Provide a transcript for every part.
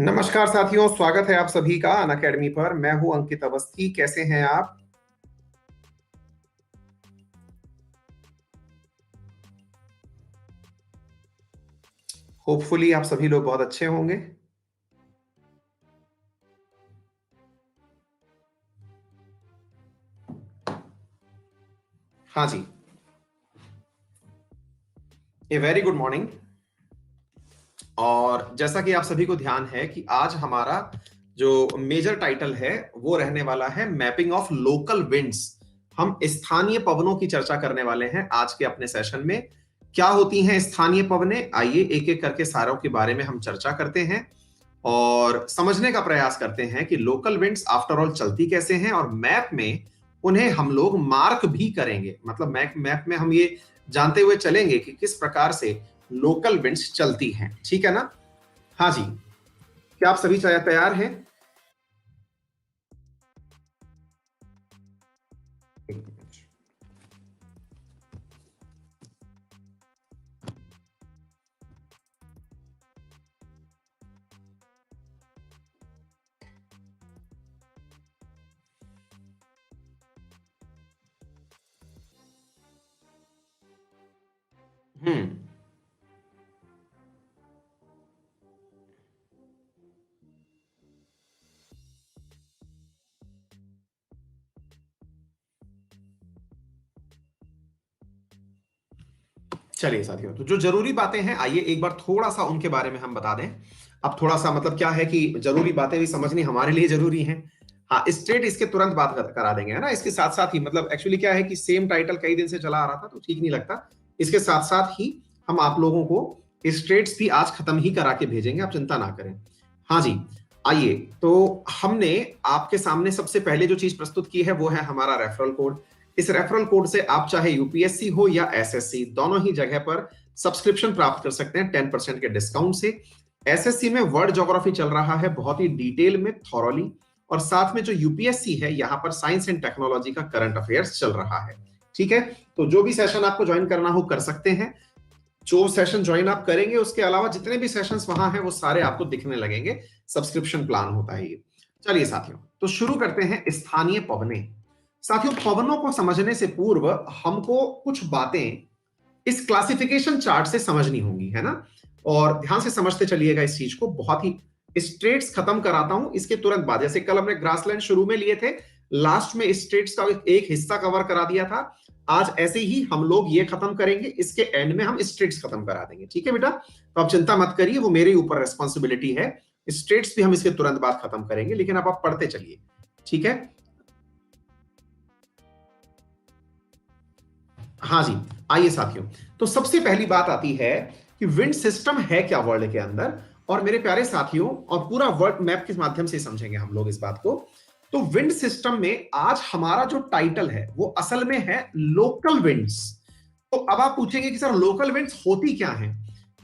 नमस्कार साथियों, स्वागत है आप सभी का अनअकैडमी पर। मैं हूं अंकित अवस्थी। कैसे हैं आप? होपफुली आप सभी लोग बहुत अच्छे होंगे। हाँ जी, ए वेरी गुड मॉर्निंग। और जैसा कि आप सभी को ध्यान है कि आज हमारा जो मेजर टाइटल है वो रहने वाला है मैपिंग ऑफ लोकल विंड्स। हम स्थानीय पवनों की चर्चा करने वाले हैं आज के अपने सेशन में। क्या होती हैं स्थानीय पवनें? आइए एक एक करके सारों के बारे में हम चर्चा करते हैं और समझने का प्रयास करते हैं कि लोकल विंड्स आफ्टर ऑल चलती कैसे हैं, और मैप में उन्हें हम लोग मार्क भी करेंगे। मतलब मैप में हम ये जानते हुए चलेंगे कि किस प्रकार से लोकल विंड्स चलती हैं। ठीक है ना? हाँ जी, क्या आप सभी तैयार हैं? हम्म चलिए साथियों, तो जो जरूरी बातें हैं आइए एक बार थोड़ा सा उनके बारे में हम बता दें। अब थोड़ा सा मतलब क्या है कि जरूरी बातें भी समझनी हमारे लिए जरूरी हैं। हाँ, स्ट्रेट इसके तुरंत बात करा देंगे, है ना। इसके साथ साथ ही मतलब एक्चुअली क्या है कि सेम टाइटल कई दिन से चला आ रहा था तो ठीक नहीं लगता। इसके साथ साथ ही हम आप लोगों को स्ट्रेट्स भी आज खत्म ही करा के भेजेंगे, आप चिंता ना करें। हाँ जी, आइए। तो हमने आपके सामने सबसे पहले जो चीज प्रस्तुत की है वो है हमारा रेफरल कोड। इस रेफरल कोड से आप चाहे यूपीएससी हो या एसएससी, दोनों ही जगह पर सब्सक्रिप्शन प्राप्त कर सकते हैं 10% के डिस्काउंट से। एसएससी में वर्ल्ड ज्योग्राफी चल रहा है बहुत ही डिटेल में, थॉरली, और साथ में जो यूपीएससी है यहाँ पर साइंस एंड टेक्नोलॉजी का करंट अफेयर्स चल रहा है। ठीक है, तो जो भी सेशन आपको ज्वाइन करना हो कर सकते हैं। जो सेशन ज्वाइन आप करेंगे उसके अलावा जितने भी सेशंस वहां हैं वो सारे आपको दिखने लगेंगे। सब्सक्रिप्शन प्लान होता है ये। चलिए साथियों, तो शुरू करते हैं स्थानीय पवनें। साथियों, पवनों को समझने से पूर्व हमको कुछ बातें इस क्लासिफिकेशन चार्ट से समझनी होंगी, है ना। और ध्यान से समझते चलिएगा इस चीज को। बहुत ही स्ट्रेट्स खत्म कराता हूं इसके तुरंत बाद। जैसे कल हमने ग्रासलैंड शुरू में लिए थे, लास्ट में स्ट्रेट्स का एक हिस्सा कवर करा दिया था। आज ऐसे ही हम लोग ये खत्म करेंगे, इसके एंड में हम स्ट्रेट्स खत्म करा देंगे। ठीक है बेटा, तो आप चिंता मत करिए, वो मेरे ऊपर रिस्पॉन्सिबिलिटी है। स्ट्रेट्स भी हम इसके तुरंत बाद खत्म करेंगे, लेकिन अब आप पढ़ते चलिए। ठीक है, हाँ जी। आइए साथियों, तो सबसे पहली बात आती है कि विंड सिस्टम है क्या वर्ल्ड के अंदर। और मेरे प्यारे साथियों, और पूरा वर्ल्ड मैप के माध्यम से समझेंगे हम लोग इस बात को। तो विंड सिस्टम में आज हमारा जो टाइटल है वो असल में है लोकल विंड्स। तो अब आप पूछेंगे कि सर लोकल विंड्स होती क्या हैं?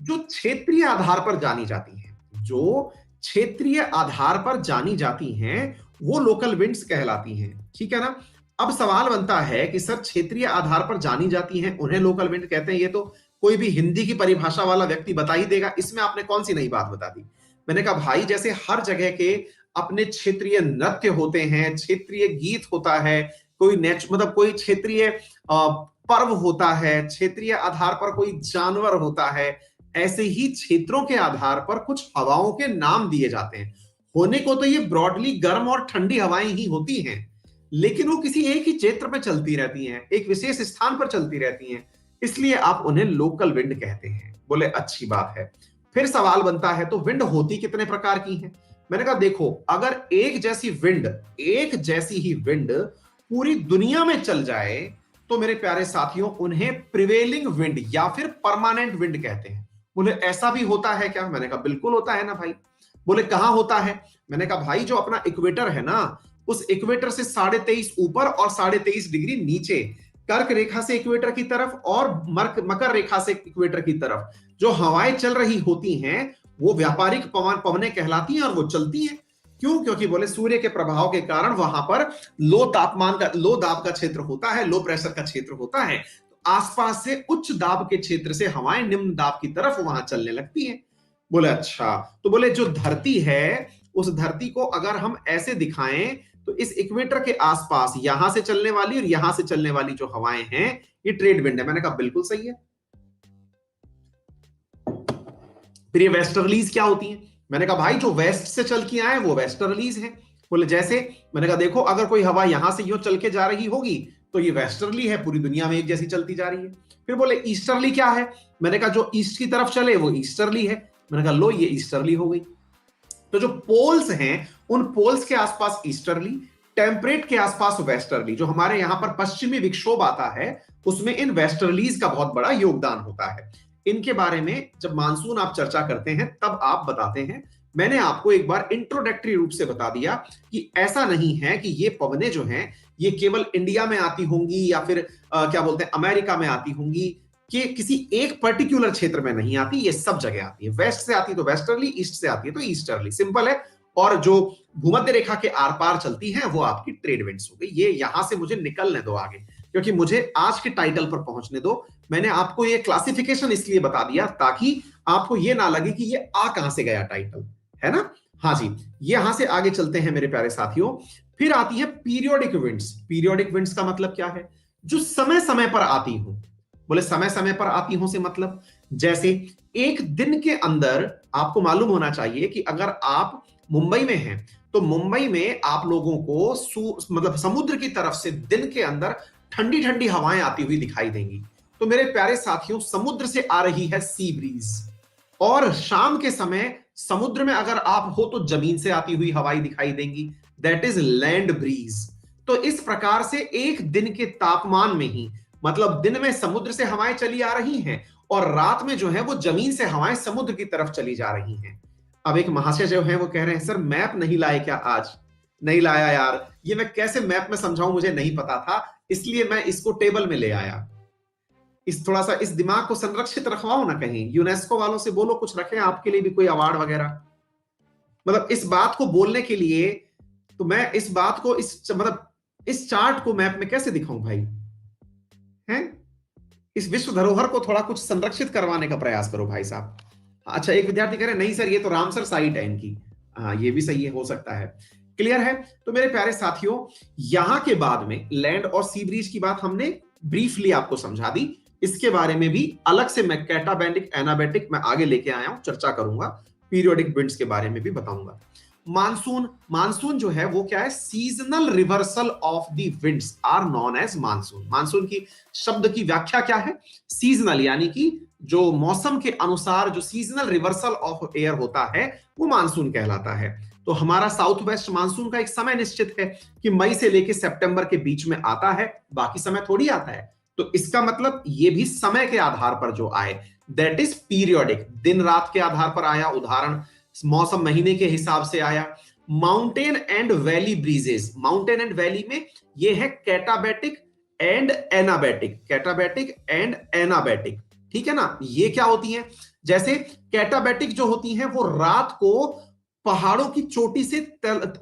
जो क्षेत्रीय आधार पर जानी जाती हैं, जो क्षेत्रीय आधार पर जानी जाती हैं वो लोकल विंड्स कहलाती हैं। ठीक है ना। अब सवाल बनता है कि सर क्षेत्रीय आधार पर जानी जाती हैं उन्हें लोकल विंड कहते हैं, ये तो कोई भी हिंदी की परिभाषा वाला व्यक्ति बता ही देगा। इसमें आपने कौन सी नई बात बता दी? मैंने कहा भाई, जैसे हर जगह के अपने क्षेत्रीय नृत्य होते हैं, क्षेत्रीय गीत होता है, कोई मतलब कोई क्षेत्रीय पर्व होता है, क्षेत्रीय आधार पर कोई जानवर होता है, ऐसे ही क्षेत्रों के आधार पर कुछ हवाओं के नाम दिए जाते हैं। होने को तो ये ब्रॉडली गर्म और ठंडी हवाएं ही होती हैं, लेकिन वो किसी एक ही क्षेत्र पे चलती रहती हैं, एक विशेष स्थान पर चलती रहती हैं, इसलिए आप उन्हें लोकल विंड कहते हैं। बोले अच्छी बात है। फिर सवाल बनता है तो विंड होती कितने प्रकार की हैं? मैंने कहा देखो, अगर एक जैसी ही विंड पूरी दुनिया में चल जाए तो मेरे प्यारे साथियों उन्हें प्रिवेलिंग विंड या फिर परमानेंट विंड कहते हैं। बोले ऐसा भी होता है क्या? मैंने कहा बिल्कुल होता है ना भाई। बोले कहां होता है? मैंने कहा भाई, जो अपना इक्वेटर है ना, उस इक्वेटर से 23.5 ऊपर और 23.5 डिग्री नीचे, कर्क रेखा से इक्वेटर की तरफ और मकर रेखा से इक्वेटर की तरफ जो हवाएं चल रही होती हैं वो व्यापारिक पवनें कहलाती हैं और वो चलती हैं। क्यों? क्योंकि बोले सूर्य के प्रभाव के कारण वहां पर लो दाब का क्षेत्र होता है, लो प्रेशर का क्षेत्र होता है। तो आसपास से उच्च दाब के क्षेत्र से हवाएं निम्न दाब की तरफ वहां चलने लगती हैं। बोले अच्छा, तो बोले जो धरती है उस धरती को अगर हम ऐसे दिखाएं तो इस इक्वेटर के आसपास यहां से चलने वाली और यहां से चलने वाली जो हवाएं हैं ये ट्रेड विंड है। मैंने कहा बिल्कुल सही है। फिर ये वेस्टर्लीज क्या होती हैं? मैंने कहा भाई जो वेस्ट से चल के आए वो वेस्टर्लीज हैं। बोले जैसे? मैंने कहा देखो अगर कोई हवा यहां से यूं चल के जा रही होगी तो ये वेस्टर्ली है, पूरी दुनिया में एक जैसी चलती जा रही है। फिर बोले ईस्टर्ली क्या है? मैंने कहा जो ईस्ट की तरफ चले वो ईस्टर्ली है। मैंने कहा लो ये ईस्टर्ली हो गई। तो जो पोल्स हैं उन पोल्स के आसपास ईस्टर्ली, टेम्परेट के आसपास वेस्टर्ली। जो हमारे यहां पर पश्चिमी विक्षोभ आता है उसमें इन वेस्टर्लीज का बहुत बड़ा योगदान होता है। इनके बारे में जब मानसून आप चर्चा करते हैं तब आप बताते हैं। मैंने आपको एक बार इंट्रोडक्टरी रूप से बता दिया कि ऐसा नहीं है कि ये पवनें जो हैं ये केवल इंडिया में आती होंगी या फिर क्या बोलते हैं अमेरिका में आती होंगी, कि किसी एक पर्टिकुलर क्षेत्र में नहीं आती, ये सब जगह आती है। वेस्ट से आती है तो वेस्टर्ली, ईस्ट से आती है तो ईस्टर्ली, सिंपल है। और जो भूमध्य रेखा के आर पार चलती हैं वो आपकी ट्रेड विंड्स हो गई। ये यहां से मुझे निकलने दो आगे, क्योंकि मुझे आज के टाइटल पर पहुंचने दो। मैंने आपको ये क्लासिफिकेशन इसलिए बता दिया ताकि आपको ये ना लगे कि ये आ कहां से गया टाइटल, है ना। हाँ जी, यहां से आगे चलते हैं मेरे प्यारे साथियों। फिर आती है पीरियोडिक विंड्स। पीरियोडिक विंड्स का मतलब क्या है? जो समय समय पर आती हो। बोले समय समय पर आती हो से मतलब जैसे एक दिन के अंदर आपको मालूम होना चाहिए कि अगर आप मुंबई में हैं तो मुंबई में आप लोगों को मतलब समुद्र की तरफ से दिन के अंदर ठंडी ठंडी हवाएं आती हुई दिखाई देंगी। तो मेरे प्यारे साथियों समुद्र से आ रही है सी ब्रीज, और शाम के समय समुद्र में अगर आप हो तो जमीन से आती हुई हवाएं दिखाई देंगी, दैट इज लैंड ब्रीज। तो इस प्रकार से एक दिन के तापमान में ही, मतलब दिन में समुद्र से हवाएं चली आ रही हैं और रात में जो है वो जमीन से हवाएं समुद्र की तरफ चली जा रही हैं। अब एक महाशय जो है वो कह रहे हैं सर मैप नहीं लाए क्या आज? नहीं लाया यार, ये मैं कैसे मैप में समझाऊं, मुझे नहीं पता था, इसलिए मैं इसको टेबल में ले आया। इस थोड़ा सा इस दिमाग को संरक्षित रखवाओ ना, कहीं यूनेस्को वालों से बोलो कुछ रखें आपके लिए भी कोई अवार्ड वगैरह। मतलब इस बात को बोलने के लिए तो मैं इस बात को मतलब इस चार्ट को मैप में कैसे दिखाऊं भाई, हैं? इस विश्व धरोहर को थोड़ा कुछ संरक्षित करवाने का प्रयास करो भाई साहब। अच्छा एक विद्यार्थी कह रहे हैं नहीं सर ये तो रामसर साइट है इनकी। हाँ ये भी सही है, हो सकता है। क्लियर है? तो मेरे प्यारे साथियों यहां के बाद में लैंड और सी ब्रीज की बात हमने ब्रीफली आपको समझा दी। इसके बारे में भी अलग से मैं कैटाबेटिक एनाबेटिक मैं आगे लेके आया हूं, चर्चा करूंगा। पीरियोडिक विंड्स के बारे में भी बताऊंगा। मानसून, मानसून जो है वो क्या है? Seasonal reversal of the winds are known as monsoon. Monsoon की शब्द की व्याख्या क्या है? सीजनल, यानी कि जो मौसम के अनुसार जो सीजनल रिवर्सल ऑफ एयर होता है वो मानसून कहलाता है। तो हमारा साउथ वेस्ट मानसून का एक समय निश्चित है कि मई से लेकर सितंबर के बीच में आता है, बाकी समय थोड़ी आता है। तो इसका मतलब ये भी समय के आधार पर जो आए, दैट इज पीरियोडिक। दिन रात के आधार पर आया, उदाहरण मौसम महीने के हिसाब से आया। Mountain and valley breezes, mountain and valley में ये है कैटाबेटिक एंड एनाबेटिक, कैटाबेटिक एंड एनाबेटिक, ठीक है ना। ये क्या होती हैं? जैसे कैटाबेटिक जो होती हैं वो रात को पहाड़ों की चोटी से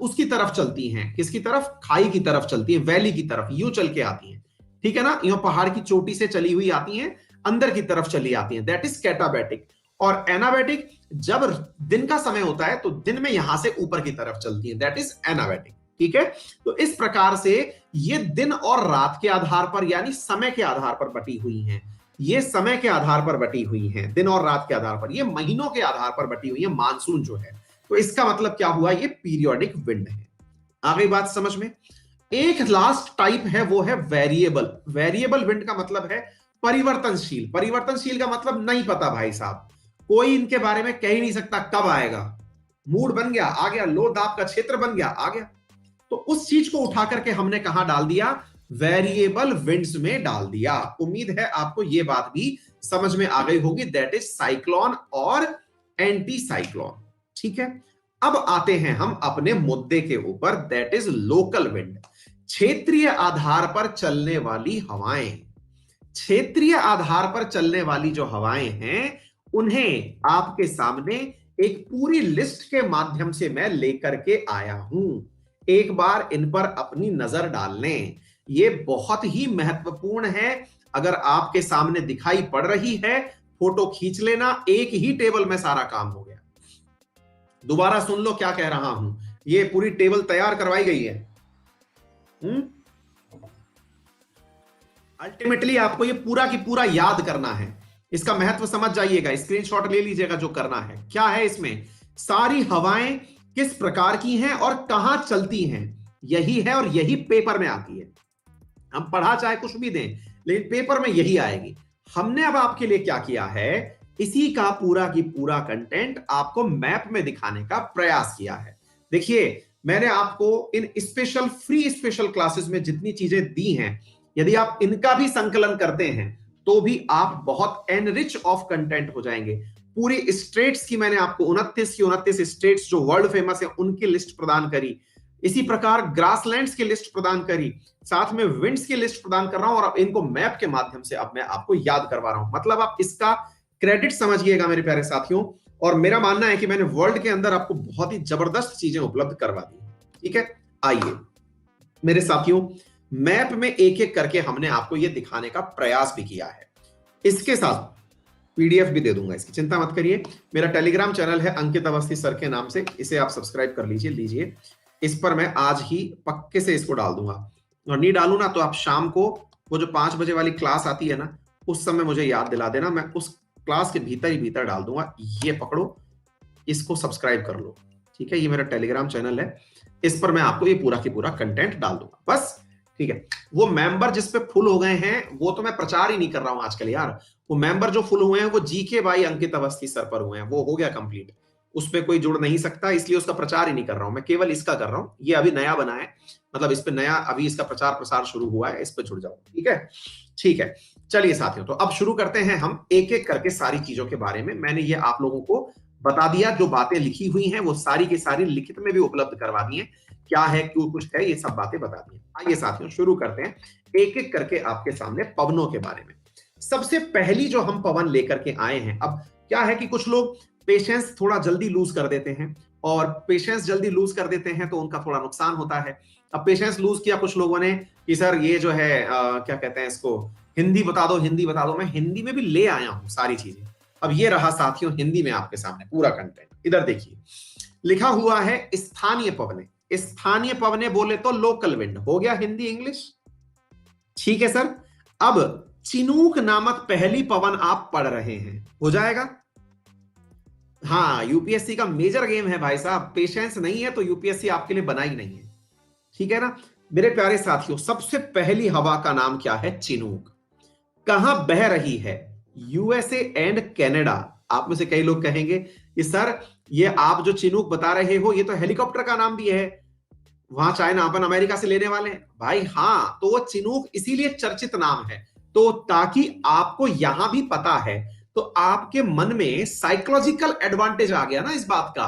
उसकी तरफ चलती हैं। किसकी तरफ? खाई की तरफ चलती है, वैली की तरफ यूं चल के आती हैं, ठीक है ना। यूं पहाड़ की चोटी से चली हुई आती हैं, अंदर की तरफ चली आती हैं, दैट इज कैटाबेटिक। और एनाबेटिक जब दिन का समय होता है तो दिन में यहां से ऊपर की तरफ चलती है, दैट इज एनाबेटिक, ठीक है। तो इस प्रकार से ये दिन और रात के आधार पर यानी समय के आधार पर बटी हुई हैं। ये समय के आधार पर बटी हुई हैं, दिन और रात के आधार पर, ये महीनों के आधार पर बटी हुई है मानसून जो है। तो इसका मतलब क्या हुआ? ये पीरियोडिक विंड है। आ गई बात समझ में? एक लास्ट टाइप है वो है वेरिएबल। वेरिएबल विंड का मतलब है परिवर्तनशील। परिवर्तनशील का मतलब नहीं पता भाई साहब, कोई इनके बारे में कह ही नहीं सकता कब आएगा। मूड बन गया आ गया, लो दाब का क्षेत्र बन गया आ गया। तो उस चीज को उठा करके हमने कहां डाल दिया? वेरिएबल विंड्स में डाल दिया। उम्मीद है आपको यह बात भी समझ में आ गई होगी, दैट इज साइक्लोन और एंटी साइक्लोन, ठीक है। अब आते हैं हम अपने मुद्दे के ऊपर, दैट इज लोकल विंड। क्षेत्रीय आधार पर चलने वाली हवाएं। क्षेत्रीय आधार पर चलने वाली जो हवाएं हैं उन्हें आपके सामने एक पूरी लिस्ट के माध्यम से मैं लेकर के आया हूं। एक बार इन पर अपनी नजर डाल लें, ये बहुत ही महत्वपूर्ण है। अगर आपके सामने दिखाई पड़ रही है फोटो खींच लेना, एक ही टेबल में सारा काम हो गया। दोबारा सुन लो क्या कह रहा हूं, ये पूरी टेबल तैयार करवाई गई है। अल्टीमेटली आपको ये पूरा की पूरा याद करना है, इसका महत्व समझ जाइएगा, स्क्रीनशॉट ले लीजिएगा जो करना है। क्या है इसमें, सारी हवाएं किस प्रकार की हैं और कहां चलती हैं, यही है और यही पेपर में आती है। हम पढ़ा चाहे कुछ भी दें, लेकिन पेपर में यही आएगी। हमने अब आपके लिए क्या किया है, इसी का पूरा की पूरा कंटेंट आपको मैप में दिखाने का प्रयास किया है। देखिए, मैंने आपको इन स्पेशल फ्री स्पेशल क्लासेस में जितनी चीजें दी हैं, यदि आप इनका भी संकलन करते हैं तो भी आप बहुत एनरिच ऑफ कंटेंट हो जाएंगे। पूरी स्टेट्स की मैंने आपको 29 स्टेट्स जो वर्ल्ड फेमस है उनकी लिस्ट प्रदान करी, इसी प्रकार ग्रासलैंड्स की लिस्ट प्रदान करी, साथ में विंड्स की लिस्ट प्रदान कर रहा हूं, और अब इनको मैप के माध्यम से अब मैं आपको याद करवा रहा हूं। मतलब आप इसका क्रेडिट समझिएगा मेरे प्यारे साथियों, और मेरा मानना है कि मैंने वर्ल्ड के अंदर आपको बहुत ही जबरदस्त चीजें उपलब्ध करवा दी। ठीक है, आइए मेरे साथियों, मैप में एक एक करके हमने आपको यह दिखाने का प्रयास भी किया है। इसके साथ पीडीएफ भी दे दूंगा, इसकी चिंता मत करिए। मेरा टेलीग्राम चैनल है अंकित अवस्थी सर के नाम से, इसे आप सब्सक्राइब कर लीजिए। इस पर मैं आज ही पक्के से इसको डाल दूंगा, और नहीं डालू ना तो आप शाम को वो जो 5 बजे वाली क्लास आती है ना, उस समय मुझे याद दिला देना, मैं उस क्लास के भीतर ही भीतर डाल दूंगा। ये पकड़ो, इसको सब्सक्राइब कर लो। ठीक है, ये मेरा टेलीग्राम चैनल है, इस पर मैं आपको ये पूरा की पूरा कंटेंट डाल दूंगा बस। ठीक है, वो मेंबर जिस पे फुल हो गए हैं वो तो मैं प्रचार ही नहीं कर रहा हूं आजकल यार। वो मेंबर जो फुल हुए हैं वो GK by Ankit Awasthi sir पर हुए हैं, वो हो गया कंप्लीट, उस पे कोई जुड़ नहीं सकता, इसलिए उसका प्रचार ही नहीं कर रहा हूं मैं, केवल इसका कर रहा हूं। ये अभी नया बना है, मतलब इस पे नया अभी इसका प्रचार प्रसार शुरू हुआ है, इस पे जुड़ जाओ। ठीक है, ठीक है, चलिए साथियों, तो अब शुरू करते हैं हम एक एक करके सारी चीजों के बारे में। मैंने ये आप लोगों को बता दिया, जो बातें लिखी हुई हैं वो सारी की सारी लिखित में भी उपलब्ध करवा दी है, क्या है क्यों कुछ है, ये सब बातें बता दी। आइए साथियों शुरू करते हैं एक एक करके आपके सामने पवनों के बारे में। सबसे पहली जो हम पवन लेकर के आए हैं, अब क्या है कि कुछ लोग पेशेंस थोड़ा जल्दी लूज कर देते हैं, और पेशेंस जल्दी लूज कर देते हैं तो उनका थोड़ा नुकसान होता है। अब पेशेंस लूज किया कुछ लोगों ने कि सर ये जो है क्या कहते हैं इसको, हिंदी बता दो, हिंदी बता दो। मैं हिंदी में भी ले आया हूं सारी चीजें। अब ये रहा साथियों हिंदी में आपके सामने पूरा कंटेंट। इधर देखिए, लिखा हुआ है स्थानीय पवने। स्थानीय पवने बोले तो लोकल विंड, हो गया हिंदी इंग्लिश। ठीक है सर, अब चिनूक नामक पहली पवन आप पढ़ रहे हैं, हो जाएगा। हाँ, यूपीएससी का मेजर गेम है भाई साहब, पेशेंस नहीं है तो यूपीएससी आपके लिए बना ही नहीं है। ठीक है ना मेरे प्यारे साथियों, सबसे पहली हवा का नाम क्या है, चिनूक। कहां बह रही है, यूएसए एंड कनाडा। आप में से कई लोग कहेंगे कि सर ये आप जो चिनूक बता रहे हो ये तो हेलीकॉप्टर का नाम भी है, वहां चाइना अपन अमेरिका से लेने वाले हैं। भाई हाँ, तो वो चिनूक इसीलिए चर्चित नाम है, तो ताकि आपको यहां भी पता है, तो आपके मन में साइकोलॉजिकल एडवांटेज आ गया ना इस बात का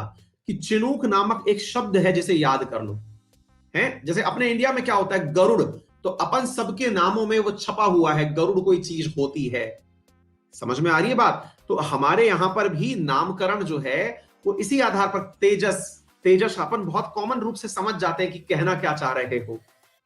कि चिनूक नामक एक शब्द है जिसे याद कर लो। है जैसे अपने इंडिया में क्या होता है, गरुड़, तो अपन सबके नामों में वो छपा हुआ है, गरुड़ कोई चीज होती है। समझ में आ रही है बात। तो हमारे यहां पर भी नामकरण जो है वो इसी आधार पर, तेजस, तेजस अपन बहुत कॉमन रूप से समझ जाते हैं कि कहना क्या चाह रहे हो,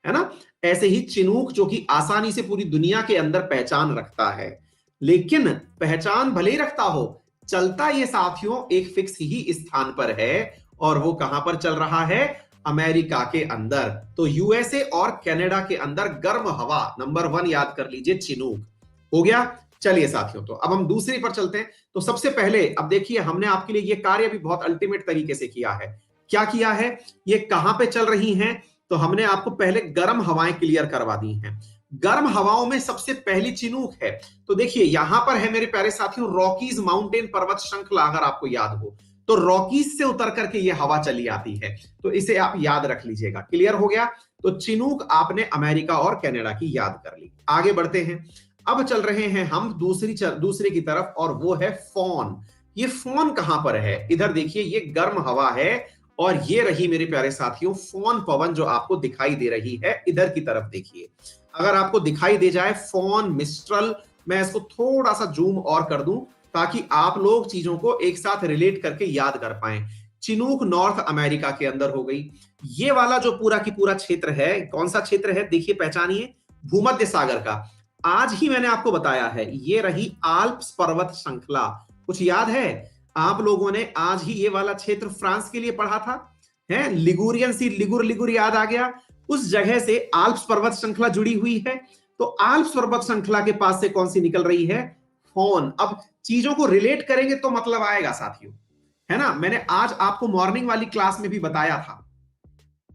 है ना। ऐसे ही चिनूक जो कि आसानी से पूरी दुनिया के अंदर पहचान रखता है, लेकिन पहचान भले ही रखता हो, चलता ये साथियों एक फिक्स ही स्थान पर है, और वो कहां पर चल रहा है, अमेरिका के अंदर। तो यूएसए और कनाडा के अंदर गर्म हवा नंबर 1 याद कर लीजिए, चिनूक। हो गया। चलिए साथियों, तो अब हम दूसरी पर चलते हैं। तो सबसे पहले अब देखिए, हमने आपके लिए ये कार्य भी बहुत अल्टीमेट तरीके से किया है। क्या किया है, ये कहां पे चल रही हैं, तो हमने आपको पहले गर्म हवाएं क्लियर करवा दी हैं। गर्म हवाओं में सबसे पहली चिनूक है। तो देखिए यहां पर है मेरे प्यारे साथियों, रॉकीज माउंटेन पर्वत श्रृंखला, अगर आपको याद हो तो रॉकीज से उतर करके ये हवा चली आती है, तो इसे आप याद रख लीजिएगा। क्लियर हो गया। तो चिनूक आपने अमेरिका और कनाडा की याद कर ली। आगे बढ़ते हैं, अब चल रहे हैं हम दूसरी की तरफ, और वो है फॉन। ये फॉन कहां पर है, इधर देखिए, ये गर्म हवा है, और ये रही मेरे प्यारे साथियों फॉन पवन जो आपको दिखाई दे रही है। इधर की तरफ देखिए, अगर आपको दिखाई दे जाए फॉन, मिस्ट्रल, मैं इसको थोड़ा सा जूम और कर दूं ताकि आप लोग चीजों को एक साथ रिलेट करके याद कर पाए। चिनूक नॉर्थ अमेरिका के अंदर हो गई। ये वाला जो पूरा की पूरा क्षेत्र है, कौन सा क्षेत्र है, देखिए पहचानिए, भूमध्य सागर का। आज ही मैंने आपको बताया है, ये रही आल्प्स पर्वत श्रृंखला, कुछ याद है। आप लोगों ने आज ही ये वाला क्षेत्र फ्रांस के लिए पढ़ा था, है लिगुरियन सी, लिगुर लिगुर याद आ गया। उस जगह से आल्प्स पर्वत श्रृंखला जुड़ी हुई है, तो आल्प्स पर्वत श्रृंखला के पास से कौन सी निकल रही है? फोन। अब चीजों को रिलेट करेंगे तो मतलब आएगा साथियों, है ना। मैंने आज आपको मॉर्निंग वाली क्लास में भी बताया था,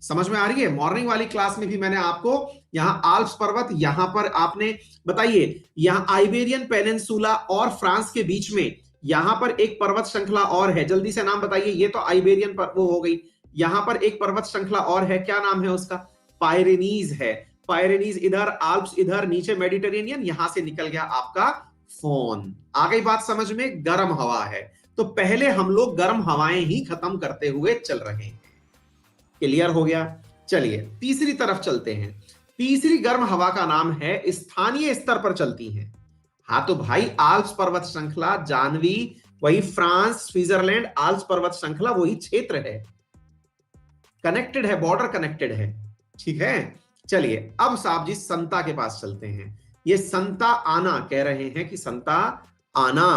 समझ में आ रही है? मॉर्निंग वाली क्लास में भी मैंने आपको यहां आल्प्स पर्वत, यहां पर आपने बताइए, यहां आइबेरियन पेनिनसुला और फ्रांस के बीच में यहां पर एक पर्वत श्रृंखला और है, जल्दी से नाम बताइए। ये तो आइबेरियन पर वो हो गई, यहां पर एक पर्वत श्रृंखला और है, क्या नाम है उसका? पायरेनीज है। पायरेनीज इधर, आल्प्स इधर, नीचे मेडिटेरेनियन, यहां से निकल गया आपका फोन। आ गई बात समझ में? गर्म हवा है, तो पहले हम लोग गर्म हवाएं ही खत्म करते हुए चल रहे हैं। क्लियर हो गया? चलिए तीसरी तरफ चलते हैं। तीसरी गर्म हवा का नाम है स्थानीय स्तर पर चलती है। हाँ तो भाई आल्प्स पर्वत श्रृंखला, जानवी, वही फ्रांस, स्विट्जरलैंड, आल्प्स पर्वत श्रृंखला वही क्षेत्र है, कनेक्टेड है, बॉर्डर कनेक्टेड है, ठीक है। चलिए अब साहब जी संता के पास चलते हैं। ये संता आना कह रहे हैं कि संता आना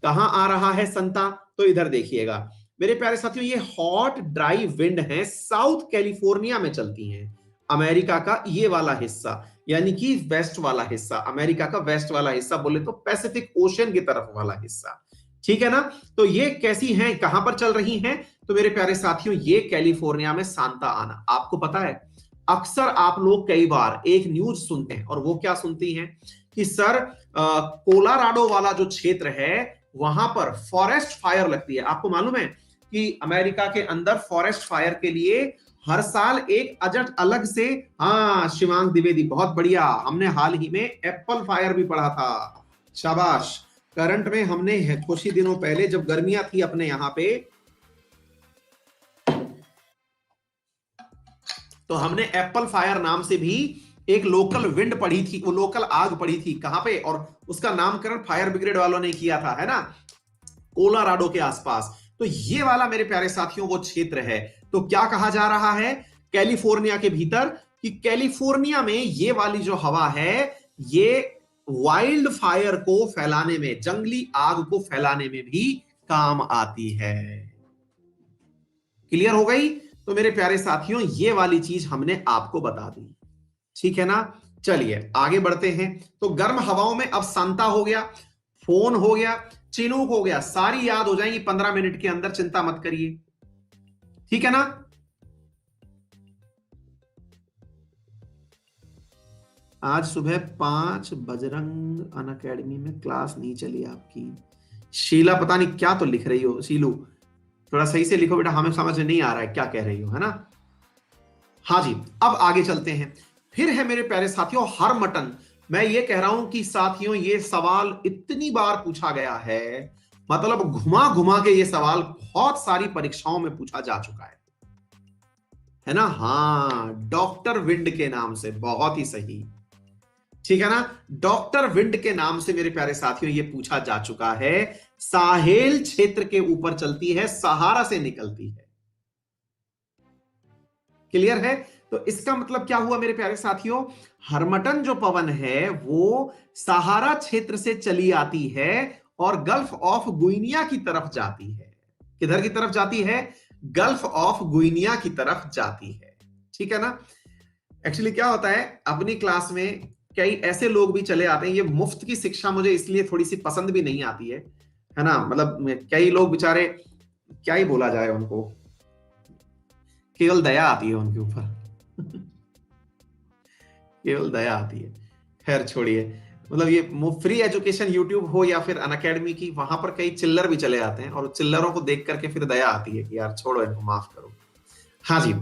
कहां आ रहा है संता? तो इधर देखिएगा मेरे प्यारे साथियों, ये हॉट ड्राई विंड है, साउथ कैलिफोर्निया में चलती हैं। अमेरिका का ये वाला हिस्सा, यानी कि वेस्ट वाला हिस्सा, अमेरिका का वेस्ट वाला हिस्सा, बोले तो पैसिफिक ओशियन की तरफ वाला हिस्सा, ठीक है ना। तो ये कैसी हैं, कहां पर चल रही हैं? तो मेरे प्यारे साथियों ये कैलिफोर्निया में सांता आना। आपको पता है अक्सर आप लोग कई बार एक न्यूज सुनते हैं, और वो क्या सुनती हैं कि सर कोलोराडो वाला जो क्षेत्र है वहां पर फॉरेस्ट फायर लगती है। आपको मालूम है कि अमेरिका के अंदर फॉरेस्ट फायर के लिए हर साल एक अजट अलग से, हाँ शिवांग द्विवेदी बहुत बढ़िया, हमने हाल ही में एप्पल फायर भी पढ़ा था, शाबाश। करंट में हमने कुछ ही दिनों पहले जब गर्मियां थी अपने यहां पे, तो हमने एप्पल फायर नाम से भी एक लोकल विंड पढ़ी थी, वो लोकल आग पढ़ी थी कहां पे, और उसका नामकरण फायर ब्रिगेड वालों ने किया था, है ना, कोलोराडो के आसपास। तो ये वाला मेरे प्यारे साथियों वो क्षेत्र है। तो क्या कहा जा रहा है कैलिफोर्निया के भीतर, कि कैलिफोर्निया में ये वाली जो हवा है ये वाइल्ड फायर को फैलाने में, जंगली आग को फैलाने में भी काम आती है। क्लियर हो गई? तो मेरे प्यारे साथियों ये वाली चीज हमने आपको बता दी, ठीक है ना। चलिए आगे बढ़ते हैं। तो गर्म हवाओं में अब सांता हो गया, फोन हो गया, चिनूक हो गया, सारी याद हो जाएंगी 15 मिनट के अंदर, चिंता मत करिए, ठीक है ना। आज सुबह 5 बजरंग अन अकेडमी में क्लास नहीं चली आपकी। शीला पता नहीं क्या तो लिख रही हो, शीलू थोड़ा सही से लिखो बेटा, हमें समझ नहीं आ रहा है क्या कह रही हो, है ना। हाँ जी अब आगे चलते हैं। फिर है मेरे प्यारे साथियों हरमटन। मैं ये कह रहा हूं कि साथियों ये सवाल इतनी बार पूछा गया है, मतलब घुमा घुमा के ये सवाल बहुत सारी परीक्षाओं में पूछा जा चुका है ना। हाँ डॉक्टर विंड के नाम से, बहुत ही सही, ठीक है ना। डॉक्टर विंड के नाम से मेरे प्यारे साथियों ये पूछा जा चुका है। साहेल क्षेत्र के ऊपर चलती है, सहारा से निकलती है, क्लियर है। तो इसका मतलब क्या हुआ मेरे प्यारे साथियों, हरमटन जो पवन है वो सहारा क्षेत्र से चली आती है और गल्फ ऑफ गुइनिया की तरफ जाती है। किधर की तरफ जाती है? गल्फ ऑफ गुइनिया की तरफ जाती है, ठीक है ना। एक्चुअली क्या होता है अपनी क्लास में कई ऐसे लोग भी चले आते हैं, ये मुफ्त की शिक्षा मुझे इसलिए थोड़ी सी पसंद भी नहीं आती है ना। मतलब कई लोग बेचारे, क्या ही बोला जाए उनको, केवल दया आती है उनके ऊपर केवल दया आती है। खैर छोड़िए, मतलब ये फ्री एजुकेशन यूट्यूब हो या फिर अनअकैडमी की, वहां पर कई चिल्लर भी चले आते हैं और चिल्लरों को देख करके फिर दया आती है कि यार छोड़ो इनको, माफ करो। हाँ जी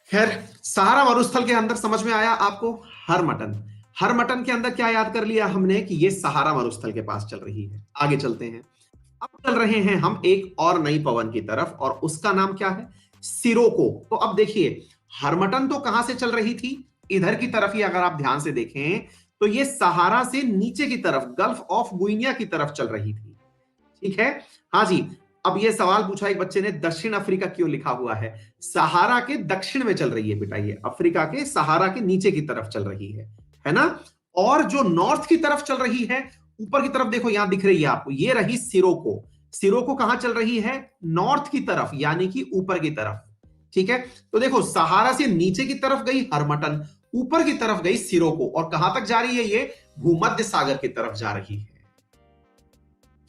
खैर, सहारा मरुस्थल के अंदर समझ में आया आपको हरमटन। हरमटन के अंदर क्या याद कर लिया हमने कि ये सहारा मरुस्थल के पास चल रही है। आगे चलते हैं, अब चल रहे हैं हम एक और नई पवन की तरफ, और उसका नाम क्या है? सिरोको। तो अब देखिए हरमटन तो कहां से चल रही थी, इधर की तरफ ही अगर आप ध्यान से देखें तो ये सहारा से नीचे की तरफ गल्फ ऑफ गुइनिया की तरफ चल रही थी, ठीक है। हाँ जी, अब ये सवाल पूछा एक बच्चे ने, दक्षिण अफ्रीका क्यों लिखा हुआ है? सहारा के दक्षिण में चल रही है बेटा, ये अफ्रीका के सहारा के नीचे की तरफ चल रही है ना। और जो नॉर्थ की तरफ चल रही है, ऊपर की तरफ देखो यहां दिख रही है आपको, ये रही सिरोको। सिरों को कहां चल रही है? नॉर्थ की तरफ, यानी कि ऊपर की तरफ। ठीक है, तो देखो सहारा से नीचे की तरफ गई हरमटन, ऊपर की तरफ गई सिरों को, और कहां तक जा रही है? ये भूमध्य सागर की तरफ जा रही है।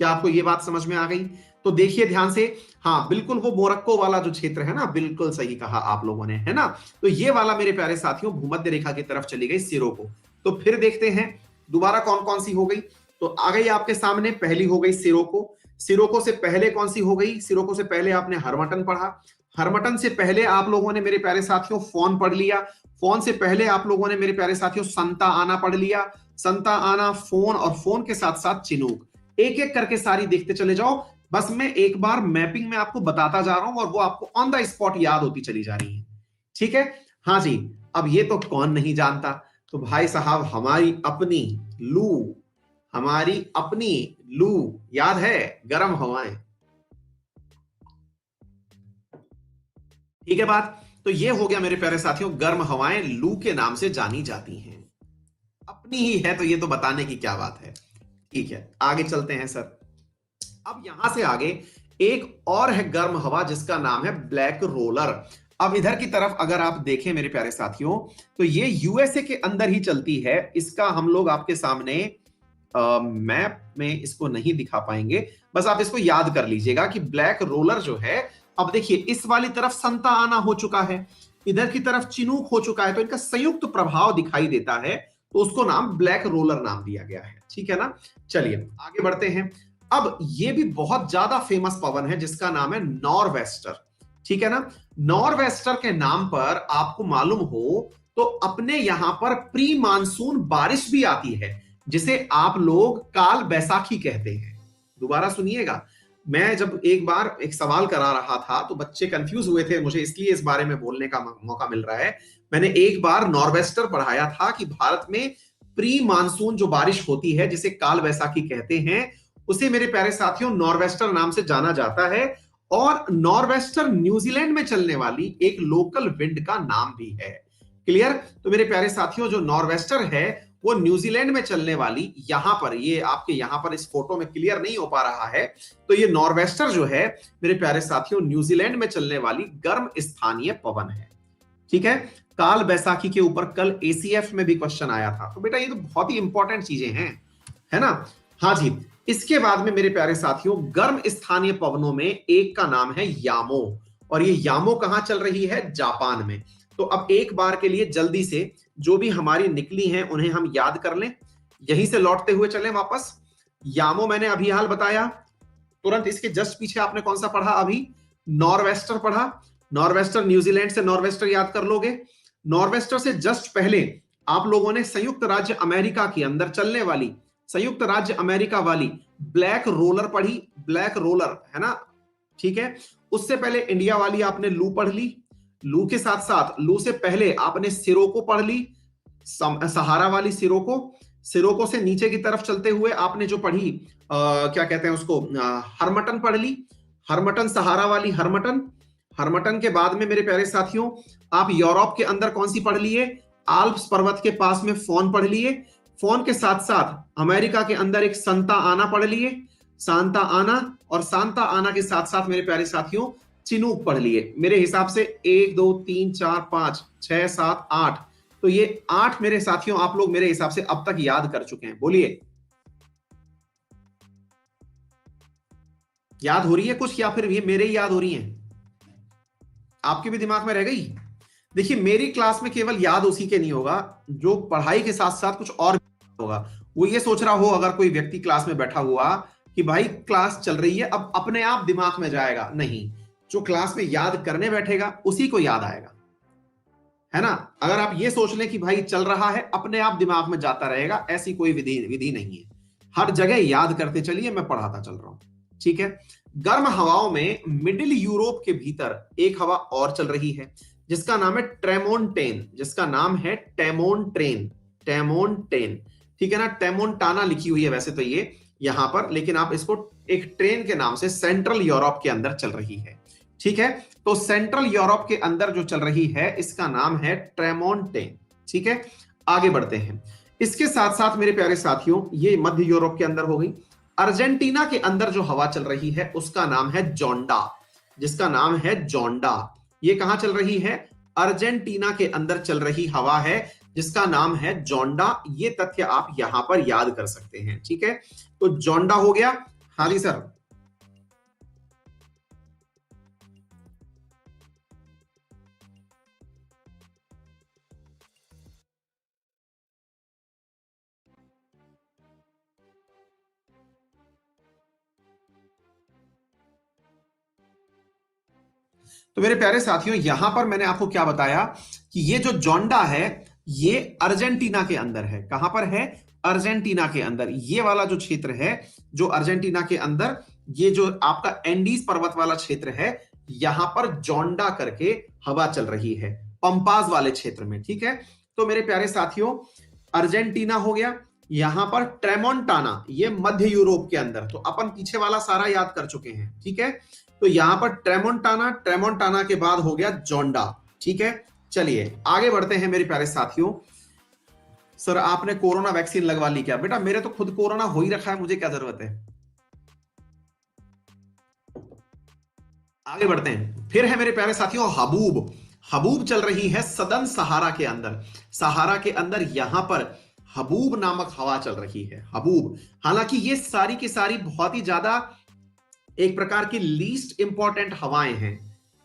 क्या आपको ये बात समझ में आ गई? तो देखिए ध्यान से, हाँ बिल्कुल वो मोरक्को वाला जो क्षेत्र है ना, बिल्कुल सही कहा आप लोगों ने, है ना। तो ये वाला मेरे प्यारे साथियों भूमध्य रेखा की तरफ चली गई सिरों को। तो फिर देखते हैं दोबारा कौन कौन सी हो गई। तो आ गई आपके सामने, पहली हो गई सिरों को। सिरों को से पहले कौन सी हो गई? सिरों को से पहले आपने हरमटन पढ़ा। हरमटन से पहले आप लोगों ने मेरे प्यारे साथियों फोन पढ़ लिया। फोन से पहले आप लोगों ने मेरे प्यारे साथियों संता आना पढ़ लिया। संता आना, फोन, और फोन के साथ साथ चिनूक। एक एक करके सारी देखते चले जाओ। बस मैं एक बार मैपिंग में आपको बताता जा रहा हूं और वो आपको ऑन द स्पॉट याद होती चली जा रही है। ठीक है, हाँ जी। अब ये तो कौन नहीं जानता, तो भाई साहब हमारी अपनी लू, हमारी अपनी लू, याद है? गर्म हवाएं। ठीक है बात। तो ये हो गया मेरे प्यारे साथियों, गर्म हवाएं लू के नाम से जानी जाती हैं। अपनी ही है तो ये तो बताने की क्या बात है। ठीक है, आगे चलते हैं सर। अब यहां से आगे एक और है गर्म हवा जिसका नाम है ब्लैक रोलर। अब इधर की तरफ अगर आप देखें मेरे प्यारे साथियों, तो ये यूएसए के अंदर ही चलती है। इसका हम लोग आपके सामने मैप में इसको नहीं दिखा पाएंगे, बस आप इसको याद कर लीजिएगा कि ब्लैक रोलर जो है, अब देखिए इस वाली तरफ संता आना हो चुका है, इधर की तरफ चिनूक हो चुका है, तो इनका संयुक्त प्रभाव दिखाई देता है, तो उसको नाम ब्लैक रोलर नाम दिया गया है। ठीक है ना, चलिए आगे बढ़ते हैं। अब ये भी बहुत ज्यादा फेमस पवन है जिसका नाम है नॉरवेस्टर। ठीक है ना, नॉरवेस्टर के नाम पर आपको मालूम हो तो अपने यहां पर प्री मानसून बारिश भी आती है, जिसे आप लोग काल बैसाखी कहते हैं। दोबारा सुनिएगा, मैं जब एक बार एक सवाल करा रहा था तो बच्चे कंफ्यूज हुए थे, मुझे इसलिए इस बारे में बोलने का मौका मिल रहा है। मैंने एक बार नॉरवेस्टर पढ़ाया था कि भारत में प्री मानसून जो बारिश होती है जिसे काल बैसाखी कहते हैं, उसे मेरे प्यारे साथियों नॉरवेस्टर नाम से जाना जाता है। और नॉरवेस्टर न्यूजीलैंड में चलने वाली एक लोकल विंड का नाम भी है। क्लियर? तो मेरे प्यारे साथियों जो नॉरवेस्टर है वो न्यूजीलैंड में चलने वाली, यहां पर ये आपके यहां पर इस फोटो में क्लियर नहीं हो पा रहा है, तो ये नॉरवेस्टर जो है मेरे प्यारे साथियों न्यूजीलैंड में चलने वाली गर्म स्थानीय पवन है। ठीक है, काल बैसाखी के ऊपर कल एसीएफ में भी क्वेश्चन आया था, तो बेटा ये तो बहुत ही इंपॉर्टेंट चीजें हैं, है ना। हाँ जी, इसके बाद में मेरे प्यारे साथियों गर्म स्थानीय पवनों में एक का नाम है यामो, और ये यामो कहां चल रही है? जापान में। तो अब एक बार के लिए जल्दी से जो भी हमारी निकली हैं उन्हें हम याद कर लें, यहीं से लौटते हुए चलें वापस। यामो मैंने अभी हाल बताया, तुरंत इसके जस्ट पीछे आपने कौन सा पढ़ा? अभी नॉरवेस्टर पढ़ा। नॉरवेस्टर न्यूजीलैंड से नॉरवेस्टर याद कर लोगे। नॉरवेस्टर से जस्ट पहले आप लोगों ने संयुक्त राज्य अमेरिका के अंदर चलने वाली, संयुक्त राज्य अमेरिका वाली ब्लैक रोलर पढ़ी, ब्लैक रोलर, है ना। ठीक है, उससे पहले इंडिया वाली आपने लू पढ़ ली। लू के साथ साथ लू से पहले आपने सिरों को पढ़ ली, सहारा वाली सिरों को। सिरों को से नीचे की तरफ चलते हुए आपने जो पढ़ी क्या कहते हैं उसको, हरमटन पढ़ ली। हरमटन सहारा वाली हरमटन। हरमटन के बाद में मेरे प्यारे साथियों आप यूरोप के अंदर कौन सी पढ़ लिए? आल्प्स पर्वत के पास में फोन पढ़ लिए। फोन के साथ साथ अमेरिका के अंदर एक संता आना पढ़ लिए, सांता आना, और सांता आना के साथ साथ मेरे प्यारे साथियों चिनूक पढ़ लिए। मेरे हिसाब से 1 2 3 4 5 6 7 8, तो ये 8 मेरे साथियों आप लोग मेरे हिसाब से अब तक याद कर चुके हैं। बोलिए, याद हो रही है कुछ, या फिर ये मेरे ही याद हो रही हैं? आपके भी दिमाग में रह गई? देखिए मेरी क्लास में केवल याद उसी के नहीं होगा जो पढ़ाई के साथ साथ कुछ और होगा। वो ये सोच रहा हो अगर कोई व्यक्ति क्लास में बैठा हुआ कि भाई क्लास चल रही है अब अपने आप दिमाग में जाएगा, नहीं, जो क्लास में याद करने बैठेगा उसी को याद आएगा, है ना। अगर आप ये सोच लें कि भाई चल रहा है अपने आप दिमाग में जाता रहेगा, ऐसी कोई विधि नहीं है। हर जगह याद करते चलिए, मैं पढ़ाता चल रहा हूं। ठीक है, गर्म हवाओं में मिडिल यूरोप के भीतर एक हवा और चल रही है जिसका नाम है ट्रेमोंटेन, जिसका नाम है टेमोंट्रेन, टेमोंटेन। ठीक है ना, टेमोंटाना लिखी हुई है वैसे तो ये यहां पर, लेकिन आप इसको एक ट्रेन के नाम से सेंट्रल यूरोप के अंदर चल रही है। ठीक है, तो सेंट्रल यूरोप के अंदर जो चल रही है इसका नाम है ट्रेमोंटेन। ठीक है, आगे बढ़ते हैं। इसके साथ साथ मेरे प्यारे साथियों ये मध्य यूरोप के अंदर हो गई। अर्जेंटीना के अंदर जो हवा चल रही है उसका नाम है जोंडा, जिसका नाम है जोंडा। ये कहां चल रही है? अर्जेंटीना के अंदर चल रही हवा है जिसका नाम है जोंडा। ये तथ्य आप यहां पर याद कर सकते हैं, ठीक है। तो जोंडा हो गया। हाँ जी सर। तो मेरे प्यारे साथियों, यहां पर मैंने आपको क्या बताया कि ये जो जोंडा है ये अर्जेंटीना के अंदर है। कहां पर है? अर्जेंटीना के अंदर। ये वाला जो क्षेत्र है जो अर्जेंटीना के अंदर, ये जो आपका एंडीज पर्वत वाला क्षेत्र है, यहां पर जोंडा करके हवा चल रही है, पंपास वाले क्षेत्र में, ठीक है। तो मेरे प्यारे साथियों, अर्जेंटीना हो गया। यहां पर ट्रेमोंटाना, ये मध्य यूरोप के अंदर, तो अपन पीछे वाला सारा याद कर चुके हैं, ठीक है। तो यहां पर ट्रेमोंटाना, ट्रेमोंटाना के बाद हो गया जोंडा, ठीक है। चलिए आगे बढ़ते हैं मेरे प्यारे साथियों। सर आपने कोरोना वैक्सीन लगवा ली क्या? बेटा मेरे तो खुद कोरोना हो ही रखा है, मुझे क्या जरूरत है। आगे बढ़ते हैं। फिर है मेरे प्यारे साथियों हबूब। हबूब चल रही है सदन सहारा के अंदर। सहारा के अंदर यहां पर हबूब नामक हवा चल रही है, हबूब। हालांकि ये सारी की सारी बहुत ही ज्यादा एक प्रकार की लीस्ट इंपॉर्टेंट हवाएं हैं,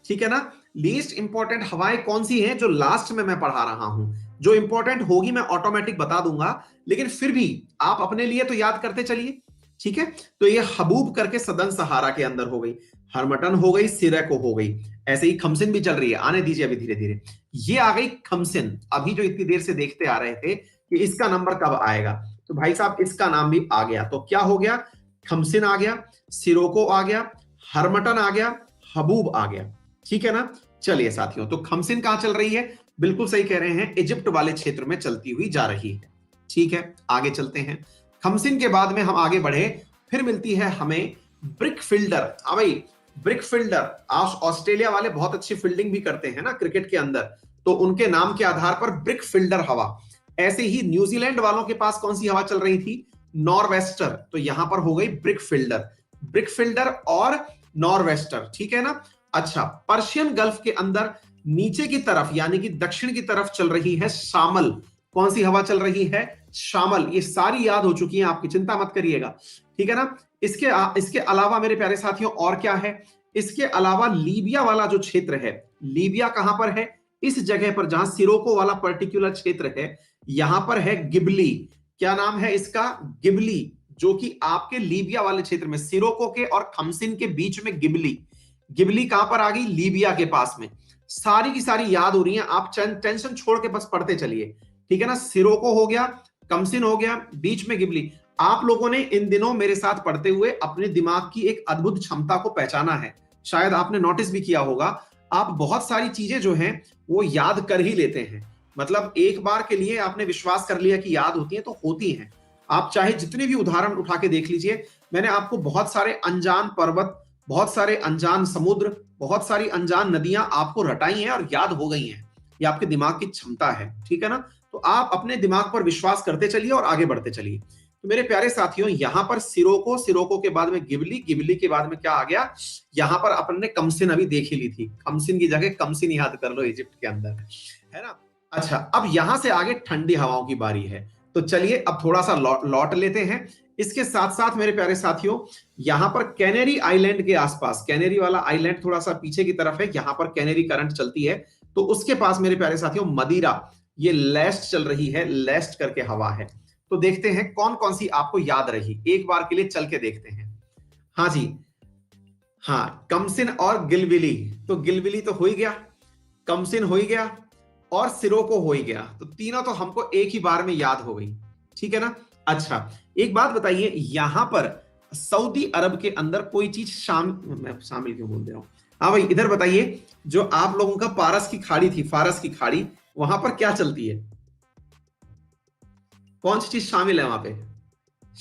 ठीक है ना। लीस्ट इंपॉर्टेंट हवाएं कौन सी हैं? जो लास्ट में मैं पढ़ा रहा हूं। जो इंपॉर्टेंट होगी मैं ऑटोमेटिक बता दूंगा, लेकिन फिर भी आप अपने लिए तो याद करते चलिए, ठीक है। तो ये हबूब करके सदन सहारा के अंदर हो गई, हरमटन हो गई, सिरेको हो गई। ऐसे ही खमसिन भी चल रही है, आने दीजिए अभी धीरे धीरे। ये आ गई खमसिन। अभी जो इतनी देर से देखते आ रहे थे कि इसका नंबर कब आएगा, तो भाई साहब इसका नाम भी आ गया। तो क्या हो गया? खमसिन आ गया, सिरोको आ गया, हरमटन आ गया, हबूब आ गया, ठीक है ना। चलिए साथियों, तो खमसिन कहां चल रही है? बिल्कुल सही कह रहे हैं, इजिप्ट वाले क्षेत्र में चलती हुई जा रही है, ठीक है। आगे चलते हैं। खमसिन के बाद में हम आगे बढ़े, फिर मिलती है हमें ब्रिक फिल्डर। हाँ भाई, ब्रिक फिल्डर। ऑस्ट्रेलिया वाले बहुत अच्छी फील्डिंग भी करते हैं ना क्रिकेट के अंदर, तो उनके नाम के आधार पर ब्रिक फिल्डर हवा। ऐसे ही न्यूजीलैंड वालों के पास कौन सी हवा चल रही थी? नॉरवेस्टर। तो यहां पर हो गई ब्रिक फिल्डर। ब्रिक फिल्डर और नॉरवेस्टर, ठीक है ना। अच्छा, पर्शियन गल्फ के अंदर नीचे की तरफ यानी कि दक्षिण की तरफ चल रही है शामल। कौन सी हवा चल रही है? शामल। ये सारी याद हो चुकी है आपकी, चिंता मत करिएगा, ठीक है ना। इसके अलावा मेरे प्यारे साथियों और क्या है? इसके अलावा लीबिया वाला जो क्षेत्र है, लीबिया कहां पर है? इस जगह पर जहां सिरोको वाला पर्टिकुलर क्षेत्र है, यहां पर है गिबली। क्या नाम है इसका? गिबली। जो कि आपके लीबिया वाले क्षेत्र में, सिरोको के और खमसिन के बीच में गिबली। गिबली कहां पर आ गई? लीबिया के पास में। सारी की सारी याद हो रही है, आप टेंशन छोड़ के बस पढ़ते चलिए, ठीक है ना। सिरोको हो गया, कमसिन हो गया, बीच में गिबली। आप लोगों ने इन दिनों मेरे साथ पढ़ते हुए अपने दिमाग की एक अद्भुत क्षमता को पहचाना है। शायद आपने नोटिस भी किया होगा, आप बहुत सारी चीजें जो हैं वो याद कर ही लेते हैं। मतलब एक बार के लिए आपने विश्वास कर लिया कि याद होती हैं, तो होती हैं। आप चाहे जितने भी उदाहरण उठा के देख लीजिए, मैंने आपको बहुत सारे अनजान पर्वत, बहुत सारे अनजान समुद्र, बहुत सारी अनजान नदियां आपको रटाई हैं और याद हो गई हैं। ये आपके दिमाग की क्षमता है, ठीक है ना। तो आप अपने दिमाग पर विश्वास करते चलिए और आगे बढ़ते चलिए। तो मेरे प्यारे साथियों, यहां पर सिरोको, सिरोको के बाद में गिबली, गिबली के बाद में क्या आ गया? यहां पर अपन ने कमसिन अभी देख ही ली थी, खमसिन की जगह कमसिन याद कर लो, इजिप्ट के अंदर, है ना। अच्छा, अब यहां से आगे ठंडी हवाओं की बारी है। तो चलिए अब थोड़ा सा लौट लेते हैं। इसके साथ साथ मेरे प्यारे साथियों, यहां पर कैनेरी आइलैंड के आसपास, कैनेरी वाला आइलैंड थोड़ा सा पीछे की तरफ है, यहां पर कैनेरी करंट चलती है। तो उसके पास मेरे प्यारे साथियों मदिरा, ये लेस्ट चल रही है, लेस्ट करके हवा है। तो देखते हैं कौन कौन सी आपको याद रही, एक बार के लिए चल के देखते हैं। हाँ जी, हाँ, कमसिन और गिलबिली। तो गिलबिली तो हो ही गया, कमसिन हो ही गया और सिरोको हो ही गया। तो तीनों तो हमको एक ही बार में याद हो गई, ठीक है ना। अच्छा, एक बात बताइए, यहां पर सऊदी अरब के अंदर कोई चीज मैं शामिल क्यों बोल दे रहा हूं। हाँ भाई, इधर बताइए, जो आप लोगों का पारस की खाड़ी थी, फारस की खाड़ी, वहां पर क्या चलती है? कौन सी चीज शामिल है वहां पे?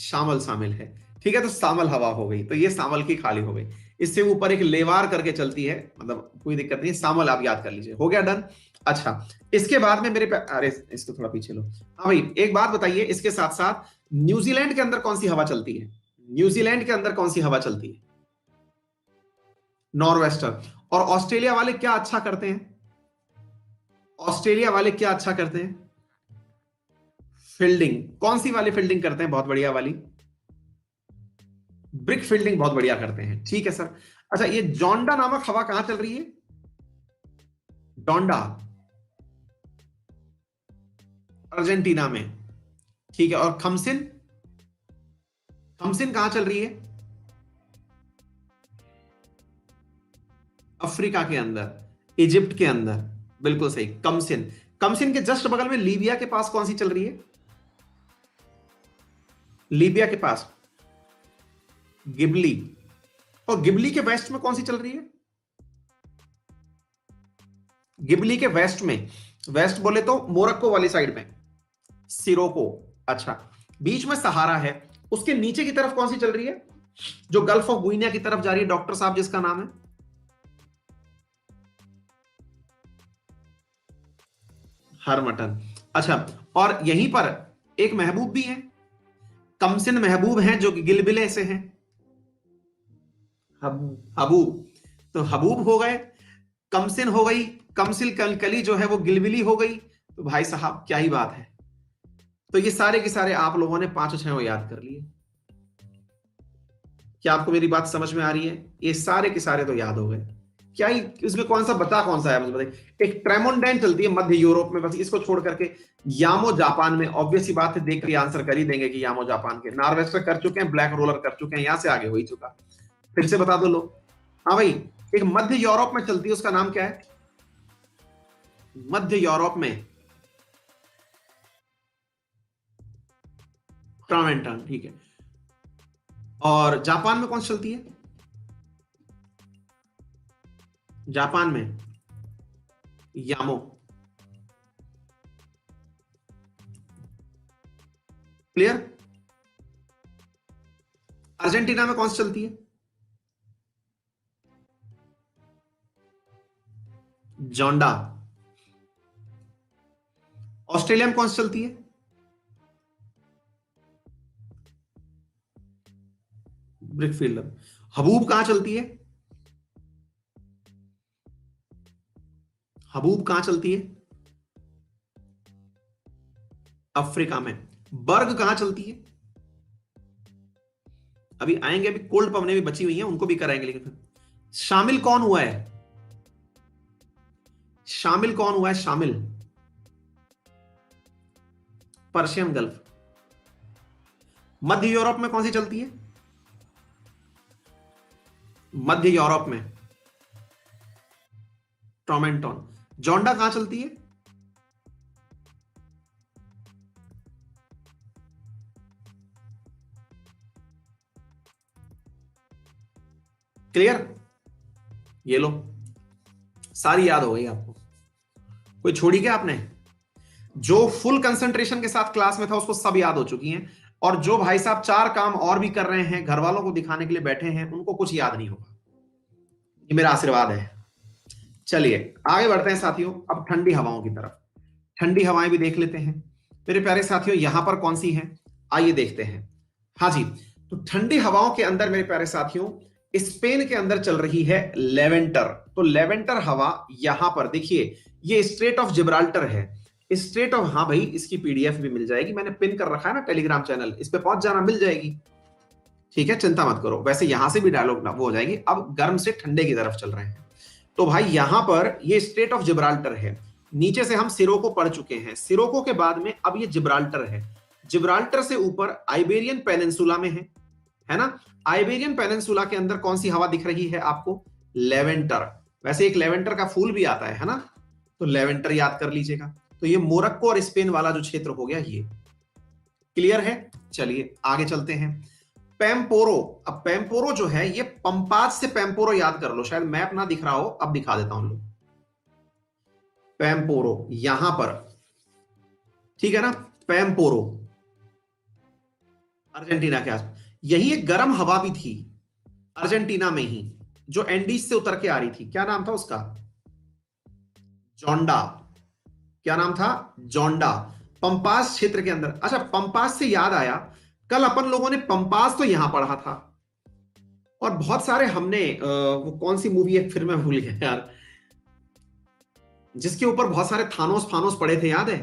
शामल शामिल है, ठीक है। तो शामल हवा हो गई, तो ये शामल की खाड़ी हो गई। इससे ऊपर एक लेवार करके चलती है, मतलब कोई दिक्कत नहीं, शामल आप याद कर लीजिए, हो गया डन। अच्छा, इसके बाद में अरे इसको थोड़ा पीछे लो। हाँ भाई, एक बात बताइए, इसके साथ साथ न्यूजीलैंड के अंदर कौन सी हवा चलती है? न्यूजीलैंड के अंदर कौन सी हवा चलती है? नॉर्वेस्टर। और ऑस्ट्रेलिया वाले क्या अच्छा करते हैं? ऑस्ट्रेलिया वाले क्या अच्छा करते हैं? फील्डिंग। कौन सी वाली फील्डिंग करते हैं? बहुत बढ़िया वाली, ब्रिक फील्डिंग बहुत बढ़िया करते हैं। ठीक है सर। अच्छा, ये जोंडा नामक हवा कहां चल रही है? डोंडा, अर्जेंटीना में। ठीक है। और खमसिन, खमसिन कहां चल रही है? अफ्रीका के अंदर, इजिप्ट के अंदर। बिल्कुल सही, कमसिन। कमसिन के जस्ट बगल में लीबिया के पास कौन सी चल रही है? लीबिया के पास गिबली। और गिबली के वेस्ट में कौन सी चल रही है? गिबली के वेस्ट में, वेस्ट बोले तो मोरक्को वाली साइड में, सिरोको। अच्छा, बीच में सहारा है, उसके नीचे की तरफ कौन सी चल रही है? जो गल्फ ऑफ गुइनिया की तरफ जा रही है, डॉक्टर साहब जिसका नाम है? हरमटन। अच्छा, और यहीं पर एक महबूब भी है, कमसिन महबूब है जो कि गिलबिले से हैं। हबूब। तो हबूब हो गए, कमसिन हो गई, कमसिल कलकली जो है वो गिलबिली हो गई। तो भाई साहब क्या ही बात है। तो ये सारे के सारे आप लोगों ने पांचों छह याद कर लिए। क्या आपको मेरी बात समझ में आ रही है? ये सारे के सारे तो याद हो गए। क्या ही इसमें कौन सा बता, कौन सा है मुझे बताइए। एक ट्रेमोंडेन चलती है मध्य यूरोप में, बस इसको छोड़ करके। यामो जापान में, ऑब्वियस ही बात है, देख के आंसर कर ही देंगे कि यामो जापान के। नॉर्वेस्टर कर चुके हैं, ब्लैक रोलर कर चुके हैं, यहां से आगे हो ही चुका। फिर से बता दो लोग। हाँ भाई, एक मध्य यूरोप में चलती है, उसका नाम क्या है? मध्य यूरोप में ट्रामेंटन। ठीक है। और जापान में कौन सी चलती है? जापान में यामो। क्लियर? अर्जेंटीना में कौन सी चलती है? जोंडा। ऑस्ट्रेलिया में कौन सी चलती है? ब्रिकफील्ड। हबूब कहां चलती है? हबूब कहां चलती है? अफ्रीका में। बर्ग कहां चलती है? अभी आएंगे, अभी कोल्ड पवने भी बची हुई हैं, उनको भी कराएंगे, लेकिन शामिल कौन हुआ है? शामिल कौन हुआ है? शामिल पर्शियन गल्फ। मध्य यूरोप में कौन सी चलती है? मध्य यूरोप में टोमेंटोन। जोंडा कहां चलती है? क्लियर? ये लो, सारी याद हो गई आपको। कोई छोड़ी क्या आपने? जो फुल कंसंट्रेशन के साथ क्लास में था उसको सब याद हो चुकी हैं। और जो भाई साहब चार काम और भी कर रहे हैं, घर वालों को दिखाने के लिए बैठे हैं, उनको कुछ याद नहीं होगा। ये मेरा आशीर्वाद है। चलिए आगे बढ़ते हैं साथियों, अब ठंडी हवाओं की तरफ। ठंडी हवाएं भी देख लेते हैं मेरे प्यारे साथियों, यहां पर कौन सी हैं, आइए देखते हैं। हाँ जी, तो ठंडी हवाओं के अंदर मेरे प्यारे साथियों, स्पेन के अंदर चल रही है लेवेंटर। तो लेवेंटर हवा यहां पर देखिए, ये स्ट्रेट ऑफ जिब्राल्टर है। स्ट्रेट ऑफ, हाँ भाई, इसकी पीडीएफ भी मिल जाएगी, मैंने पिन कर रखा है ना टेलीग्राम चैनल, इस पे पहुंच जाना, मिल जाएगी। ठीक है, चिंता मत करो। वैसे यहां से भी डायलॉग वो हो जाएगी। अब गर्म से ठंडे की तरफ चल रहे हैं। तो भाई यहां पर ये स्ट्रेट ऑफ जिब्राल्टर है। नीचे से हम सिरोको पढ़ चुके हैं, सिरोको के बाद में अब ये जिब्राल्टर है। जिब्राल्टर से ऊपर आइबेरियन पेनिनसुला में है ना? आइबेरियन पेनिनसुला के अंदर कौन सी हवा दिख रही है आपको? लेवेंटर। वैसे एक लेवेंटर का फूल भी आता है ना? तो लेवेंटर याद कर लीजिएगा। तो ये मोरक्को और स्पेन वाला जो क्षेत्र हो गया ये। क्लियर है? चलिए आगे चलते हैं। पेम्पोरो। अब पेम्पोरो जो है ये पंपास से पेम्पोरो याद कर लो, शायद मैप ना दिख रहा हो, अब दिखा देता हूं लोग। पेम्पोरो यहां पर, ठीक है ना? पेम्पोरो अर्जेंटीना के आसपास। यही एक गर्म हवा भी थी अर्जेंटीना में ही, जो एंडीज से उतर के आ रही थी। क्या नाम था उसका? जोंडा। क्या नाम था? जोंडा। पंपास क्षेत्र के अंदर। अच्छा, पंपास से याद आया, कल अपन लोगों ने पंपास तो यहां पढ़ा था, और बहुत सारे हमने वो कौन सी मूवी है फिर मैं भूल गया यार, जिसके ऊपर बहुत सारे थानोस फानोस पढ़े थे, याद है?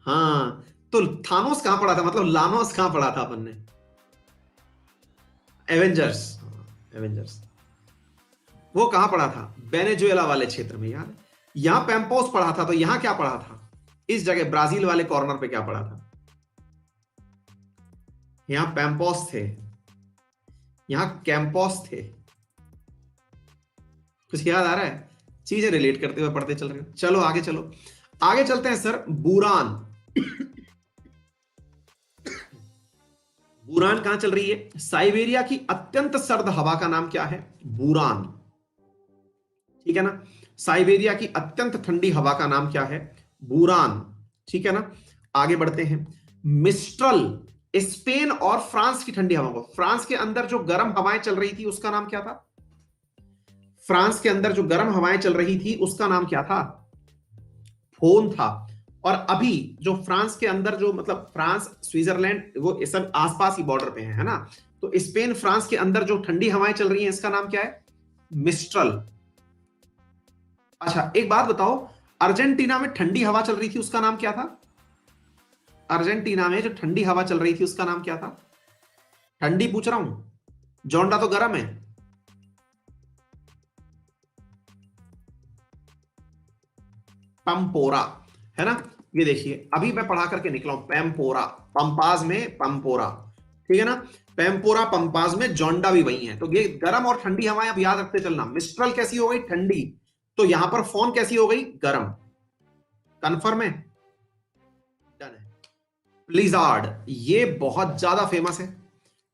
हाँ, तो थानोस कहां पढ़ा था, मतलब लानोस कहां पढ़ा था अपन ने? एवेंजर्स। एवेंजर्स वो कहां पढ़ा था? वेनेजुएला वाले क्षेत्र में, याद है? यहां पैम्पोस पढ़ा था, तो यहां क्या पढ़ा था? इस जगह ब्राजील वाले कॉर्नर पे क्या पढ़ा था? यहां पैम्पोस थे, यहां कैंपोस थे। कुछ याद आ रहा है? चीजें रिलेट करते हुए पढ़ते चल रहे हैं। चलो आगे चलो, आगे चलते हैं सर। बुरान। बुरान कहां चल रही है? साइबेरिया की अत्यंत सर्द हवा का नाम क्या है? बुरान। ठीक है ना? साइबेरिया की अत्यंत ठंडी हवा का नाम क्या है? बुरान। ठीक है ना? आगे बढ़ते हैं। मिस्ट्रल, स्पेन और फ्रांस की ठंडी हवा को, फ्रांस के अंदर जो गर्म हवाएं चल रही थी उसका नाम क्या था? फ्रांस के अंदर जो गर्म हवाएं चल रही थी उसका नाम क्या था? फोन था। और अभी जो फ्रांस के अंदर जो, मतलब फ्रांस स्विट्जरलैंड वो सब आसपास ही बॉर्डर पे है ना, तो स्पेन फ्रांस के अंदर जो ठंडी हवाएं चल रही हैं इसका नाम क्या है? मिस्ट्रल। अच्छा एक बात बताओ, अर्जेंटीना में ठंडी हवा चल रही थी उसका नाम क्या था? अर्जेंटीना में जो ठंडी हवा चल रही थी उसका नाम क्या था? ठंडी पूछ रहा हूं, जोंडा तो गर्म है। पंपोरा, है ना? ये देखिए अभी मैं पढ़ा करके निकला हूं, पैम्पोरा। पंपाज में पंपोरा, ठीक है ना? पैम्पोरा पंपाज में जोंडा भी वही है। तो ये गर्म और ठंडी हवाएं अब याद रखते चलना। मिस्ट्रल कैसी हो गई? ठंडी। तो यहां पर फोन कैसी हो गई? गर्म। कन्फर्म है? डन है। ब्लिजार्ड, ये बहुत ज्यादा फेमस है,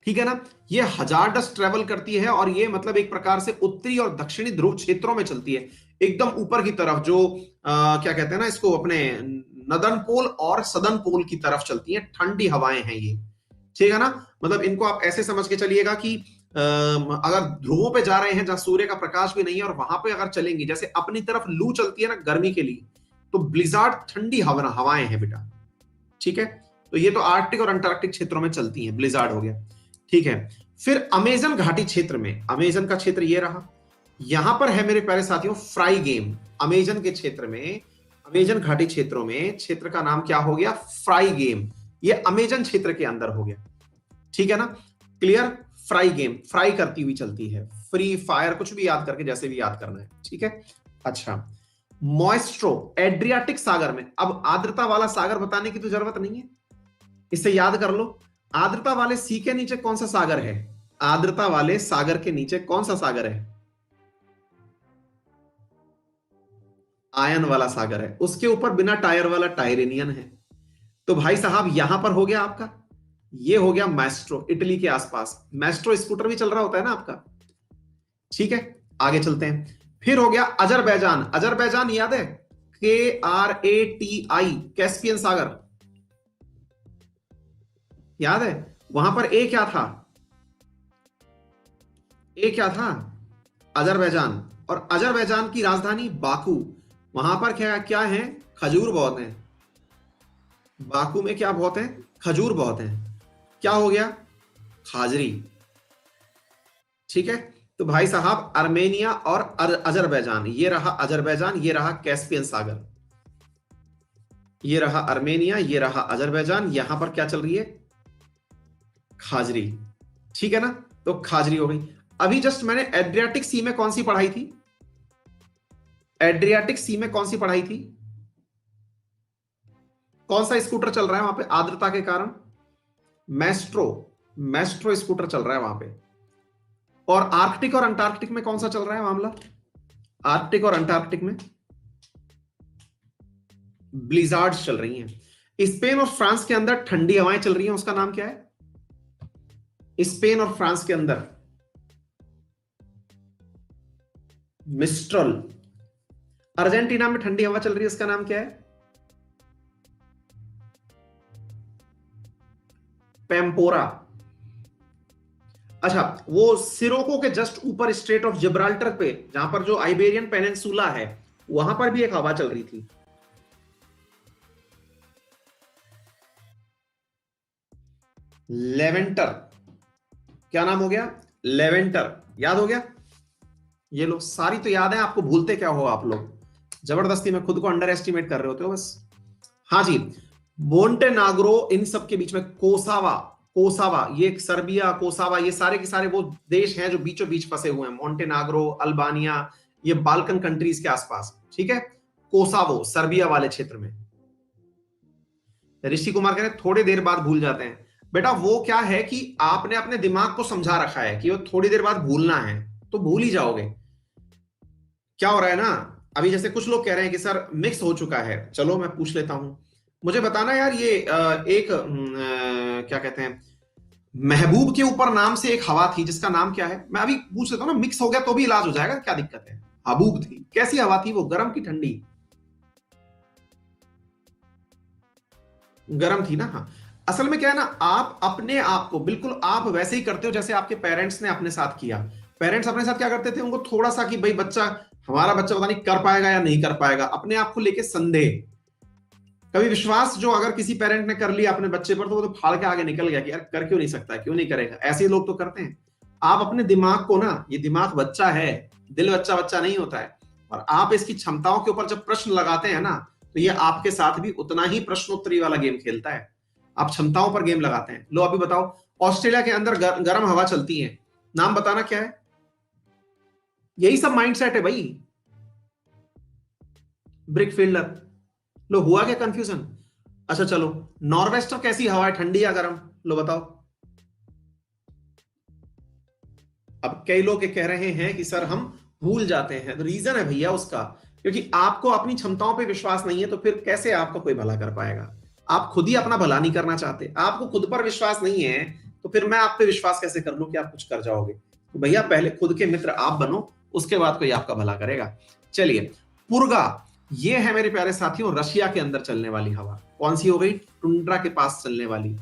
ठीक है ना? ये हजार्डस ट्रेवल करती है, और ये मतलब एक प्रकार से उत्तरी और दक्षिणी ध्रुव क्षेत्रों में चलती है, एकदम ऊपर की तरफ, जो क्या कहते हैं ना इसको, अपने नदन पोल और सदन पोल की तरफ चलती है। ठंडी हवाएं हैं ये, ठीक है ना? मतलब इनको आप ऐसे समझ के चलिएगा कि अगर ध्रुवों पे जा रहे हैं जहां सूर्य का प्रकाश भी नहीं है, और वहां पे अगर चलेंगी, जैसे अपनी तरफ लू चलती है ना गर्मी के लिए, तो ब्लिजार्ड ठंडी हवाएं हैं बेटा, ठीक है? तो ये तो आर्कटिक और अंटार्कटिक क्षेत्रों में चलती हैं, ब्लिजार्ड हो गया, ठीक है? फिर अमेजन घाटी क्षेत्र में, अमेजन का क्षेत्र ये रहा, यहां पर है मेरे प्यारे साथियों फ्राई गेम। अमेजन के क्षेत्र में, अमेजन घाटी क्षेत्रों में क्षेत्र का नाम क्या हो गया? Fry game. ये अमेजन क्षेत्र के अंदर हो गया, ठीक है ना? क्लियर? फ्राई गेम, फ्राई करती हुई चलती है, फ्री फायर, कुछ भी याद करके जैसे भी याद करना है, ठीक है? अच्छा, मॉइस्ट्रो, एड्रियाटिक सागर में। अब आर्द्रता वाला सागर बताने की तो जरूरत नहीं है, इसे याद कर लो। आर्द्रता वाले सी के नीचे कौन सा सागर है? आर्द्रता वाले सागर के नीचे कौन सा सागर है? आयन वाला सागर है, उसके ऊपर बिना टायर वाला टायरेनियन है। तो भाई साहब यहां पर हो गया आपका, ये हो गया मैस्ट्रो, इटली के आसपास। मैस्ट्रो स्कूटर भी चल रहा होता है ना आपका, ठीक है? आगे चलते हैं। फिर हो गया अजरबैजान। अजरबैजान याद है? KRATI, कैस्पियन सागर, याद है? वहां पर ए क्या था? ए क्या था? अजरबैजान। और अजरबैजान की राजधानी बाकू। वहां पर क्या क्या है? खजूर बहुत है। बाकू में क्या बहुत है? खजूर बहुत है। क्या हो गया? खाजरी, ठीक है? तो भाई साहब आर्मेनिया और अजरबैजान, ये रहा अजरबैजान, ये रहा कैस्पियन सागर, ये रहा आर्मेनिया, ये रहा अजरबैजान। यहां पर क्या चल रही है? खाजरी, ठीक है ना? तो खाजरी हो गई। अभी जस्ट मैंने एड्रियाटिक सी में कौन सी पढ़ाई थी? एड्रियाटिक सी में कौन सी पढ़ाई थी? कौन सा स्कूटर चल रहा है वहां पे आर्द्रता के कारण? मैस्ट्रो, मैस्ट्रो स्कूटर चल रहा है वहां पे। और आर्कटिक और अंटार्कटिक में कौन सा चल रहा है मामला? आर्कटिक और अंटार्कटिक में ब्लिजार्ड्स चल रही हैं। स्पेन और फ्रांस के अंदर ठंडी हवाएं चल रही हैं, उसका नाम क्या है? स्पेन और फ्रांस के अंदर मिस्ट्रल। अर्जेंटीना में ठंडी हवा चल रही है, इसका नाम क्या है? पेम्पोरा। अच्छा, वो सिरोको के जस्ट ऊपर स्ट्रेट ऑफ जिब्राल्टर पे, जहां पर जो आइबेरियन पेनिनसुला है, वहां पर भी एक हवा चल रही थी। लेवेंटर, क्या नाम हो गया? लेवेंटर, याद हो गया? ये लो, सारी तो याद है आपको, भूलते क्या हो आप लोग? जबरदस्ती में खुद को अंडर एस्टिमेट कर रहे होते हो बस। हाँ जी, मोंटेनाग्रो, इन सब के बीच में कोसावा, कोसावा ये सर्बिया, कोसावा ये सारे के सारे वो देश हैं जो बीचों बीच फंसे हुए हैं। मोंटेनाग्रो, अल्बानिया, ये बाल्कन कंट्रीज के आसपास, ठीक है। कोसावो सर्बिया वाले क्षेत्र में। ऋषि कुमार कह रहे थोड़ी देर बाद भूल जाते हैं। बेटा वो क्या है कि आपने अपने दिमाग को समझा रखा है कि वो थोड़ी देर बाद भूलना है, तो भूल ही जाओगे। क्या हो रहा है ना, अभी जैसे कुछ लोग कह रहे हैं कि सर मिक्स हो चुका है, चलो मैं पूछ लेता हूं, मुझे बताना यार, ये एक क्या कहते हैं, महबूब के ऊपर नाम से एक हवा थी जिसका नाम क्या है? मैं अभी पूछ लेता हूँ ना, मिक्स हो गया तो भी इलाज हो जाएगा, क्या दिक्कत है? हबूब थी, कैसी हवा थी वो, गर्म की ठंडी? गर्म थी ना, हाँ। असल में क्या है ना, आप अपने आप को बिल्कुल आप वैसे ही करते हो जैसे आपके पेरेंट्स ने अपने साथ किया। पेरेंट्स अपने साथ क्या करते थे, उनको थोड़ा सा कि भाई बच्चा, हमारा बच्चा पता नहीं कर पाएगा या नहीं कर पाएगा, अपने आप को लेके संदेह। कभी विश्वास जो अगर किसी पेरेंट ने कर लिया अपने बच्चे पर, तो वो तो फाड़ के आगे निकल गया कि यार कर क्यों नहीं सकता, क्यों नहीं करेगा, ऐसे लोग तो करते हैं। आप अपने दिमाग को ना, ये दिमाग बच्चा है, दिल बच्चा बच्चा नहीं होता है, और आप इसकी क्षमताओं के ऊपर जब प्रश्न लगाते हैं ना, तो ये आपके साथ भी उतना ही प्रश्नोत्तरी वाला गेम खेलता है। आप क्षमताओं पर गेम लगाते हैं। लो अभी बताओ, ऑस्ट्रेलिया के अंदर गर्म हवा चलती है, नाम बताना क्या है? यही सब माइंडसेट है भाई, ब्रिक फील्डर। लो हुआ क्या कंफ्यूजन? अच्छा चलो, नॉर्वेस्टर कैसी हवा है, ठंडी या गर्म? लो बताओ। अब कई लोग ये कह रहे हैं कि सर हम भूल जाते हैं, तो रीजन है भैया उसका, क्योंकि आपको अपनी क्षमताओं पे विश्वास नहीं है, तो फिर कैसे आपका कोई भला कर पाएगा? आप खुद ही अपना भला नहीं करना चाहते, आपको खुद पर विश्वास नहीं है, तो फिर मैं आप पे विश्वास कैसे कर लूं कि आप कुछ कर जाओगे? तो भैया पहले खुद के मित्र आप बनो, उसके बाद कोई आपका भला करेगा। चलिए, पुर्गा, ये है मेरे प्यारे साथियों रशिया के अंदर चलने वाली हवा। कौन सी हो गई? टुंड्रा के पास चलने वाली,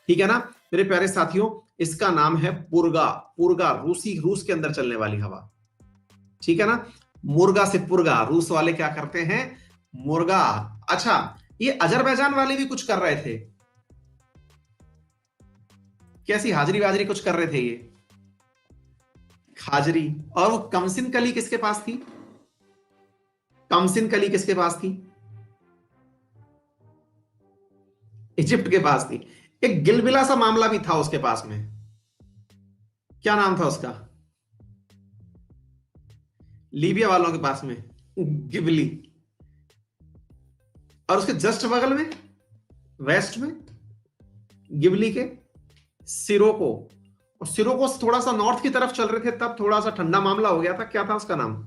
ठीक है ना मेरे प्यारे साथियों? इसका नाम है पुर्गा। पुर्गा रूसी, रूस के अंदर चलने वाली हवा, ठीक है ना। मुर्गा से पुर्गा, रूस वाले क्या करते हैं? मुर्गा। अच्छा, ये अजरबैजान वाले भी कुछ कर रहे थे, कैसी हाजरी वाजरी कुछ कर रहे थे ये, हाजरी। और वो कमसिन कली किसके पास थी? कमसिन कली किसके पास थी? इजिप्ट के पास थी। एक गिलबिला सा मामला भी था उसके पास में, क्या नाम था उसका? लीबिया वालों के पास में गिबली। और उसके जस्ट बगल में, वेस्ट में, गिबली के सिरोको। और सिरोको से थोड़ा सा नॉर्थ की तरफ चल रहे थे, तब थोड़ा सा ठंडा मामला हो गया था, क्या था उसका नाम?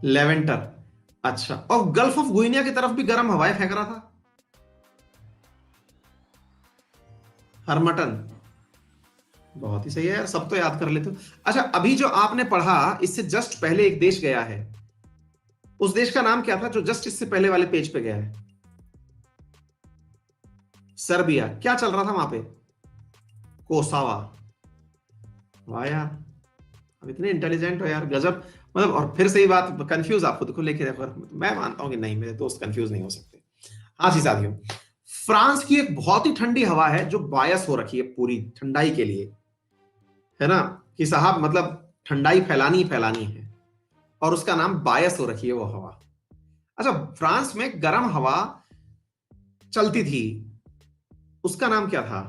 लेवेंटर। अच्छा, और गल्फ ऑफ गुइनिया की तरफ भी गर्म हवाएं फेंक रहा था, हरमटन। बहुत ही सही है यार, सब तो याद कर लेते हो। अच्छा, अभी जो आपने पढ़ा, इससे जस्ट पहले एक देश गया है, उस देश का नाम क्या था जो जस्ट इससे पहले वाले पेज पे गया है? सर्बिया। क्या चल रहा था वहां पे? कोसावा। वाह यार, अब इतने इंटेलिजेंट हो यार, गजब। मतलब, और फिर सही बात, कंफ्यूज आप खुद को लेके देखो, मैं मानता हूं कि नहीं, मेरे दोस्त कंफ्यूज नहीं हो सकते। हाँ जी साथियों, फ्रांस की एक बहुत ही ठंडी हवा है जो बायस हो रखी है पूरी ठंडाई के लिए, है ना, कि साहब मतलब ठंडाई फैलानी ही फैलानी है, और उसका नाम बायस हो रखी है वो हवा। अच्छा, फ्रांस में गर्म हवा चलती थी, उसका नाम क्या था?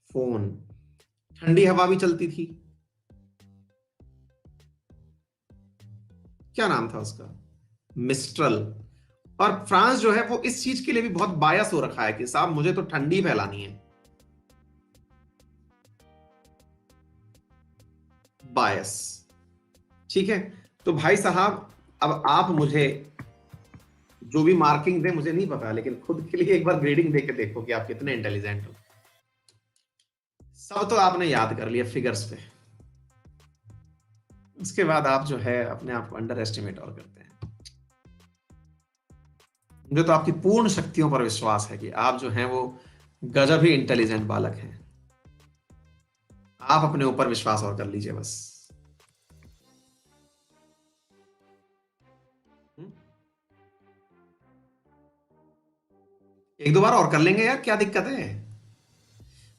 फोन। ठंडी हवा भी चलती थी, क्या नाम था उसका? मिस्ट्रल। और फ्रांस जो है वो इस चीज के लिए भी बहुत बायस हो रखा है कि साहब मुझे तो ठंडी फैलानी है, बायस, ठीक है। तो भाई साहब, अब आप मुझे जो भी मार्किंग दे मुझे नहीं पता, लेकिन खुद के लिए एक बार ग्रेडिंग दे के देखो कि आप कितने इंटेलिजेंट हो। सब तो आपने याद कर लिया फिगर्स पे, उसके बाद आप जो है अपने आप को अंडर एस्टिमेट और करते हैं। मुझे तो आपकी पूर्ण शक्तियों पर विश्वास है कि आप जो हैं वो गजब ही इंटेलिजेंट बालक हैं। आप अपने ऊपर विश्वास और कर लीजिए बस। हम्म? एक दो बार और कर लेंगे यार, क्या दिक्कत है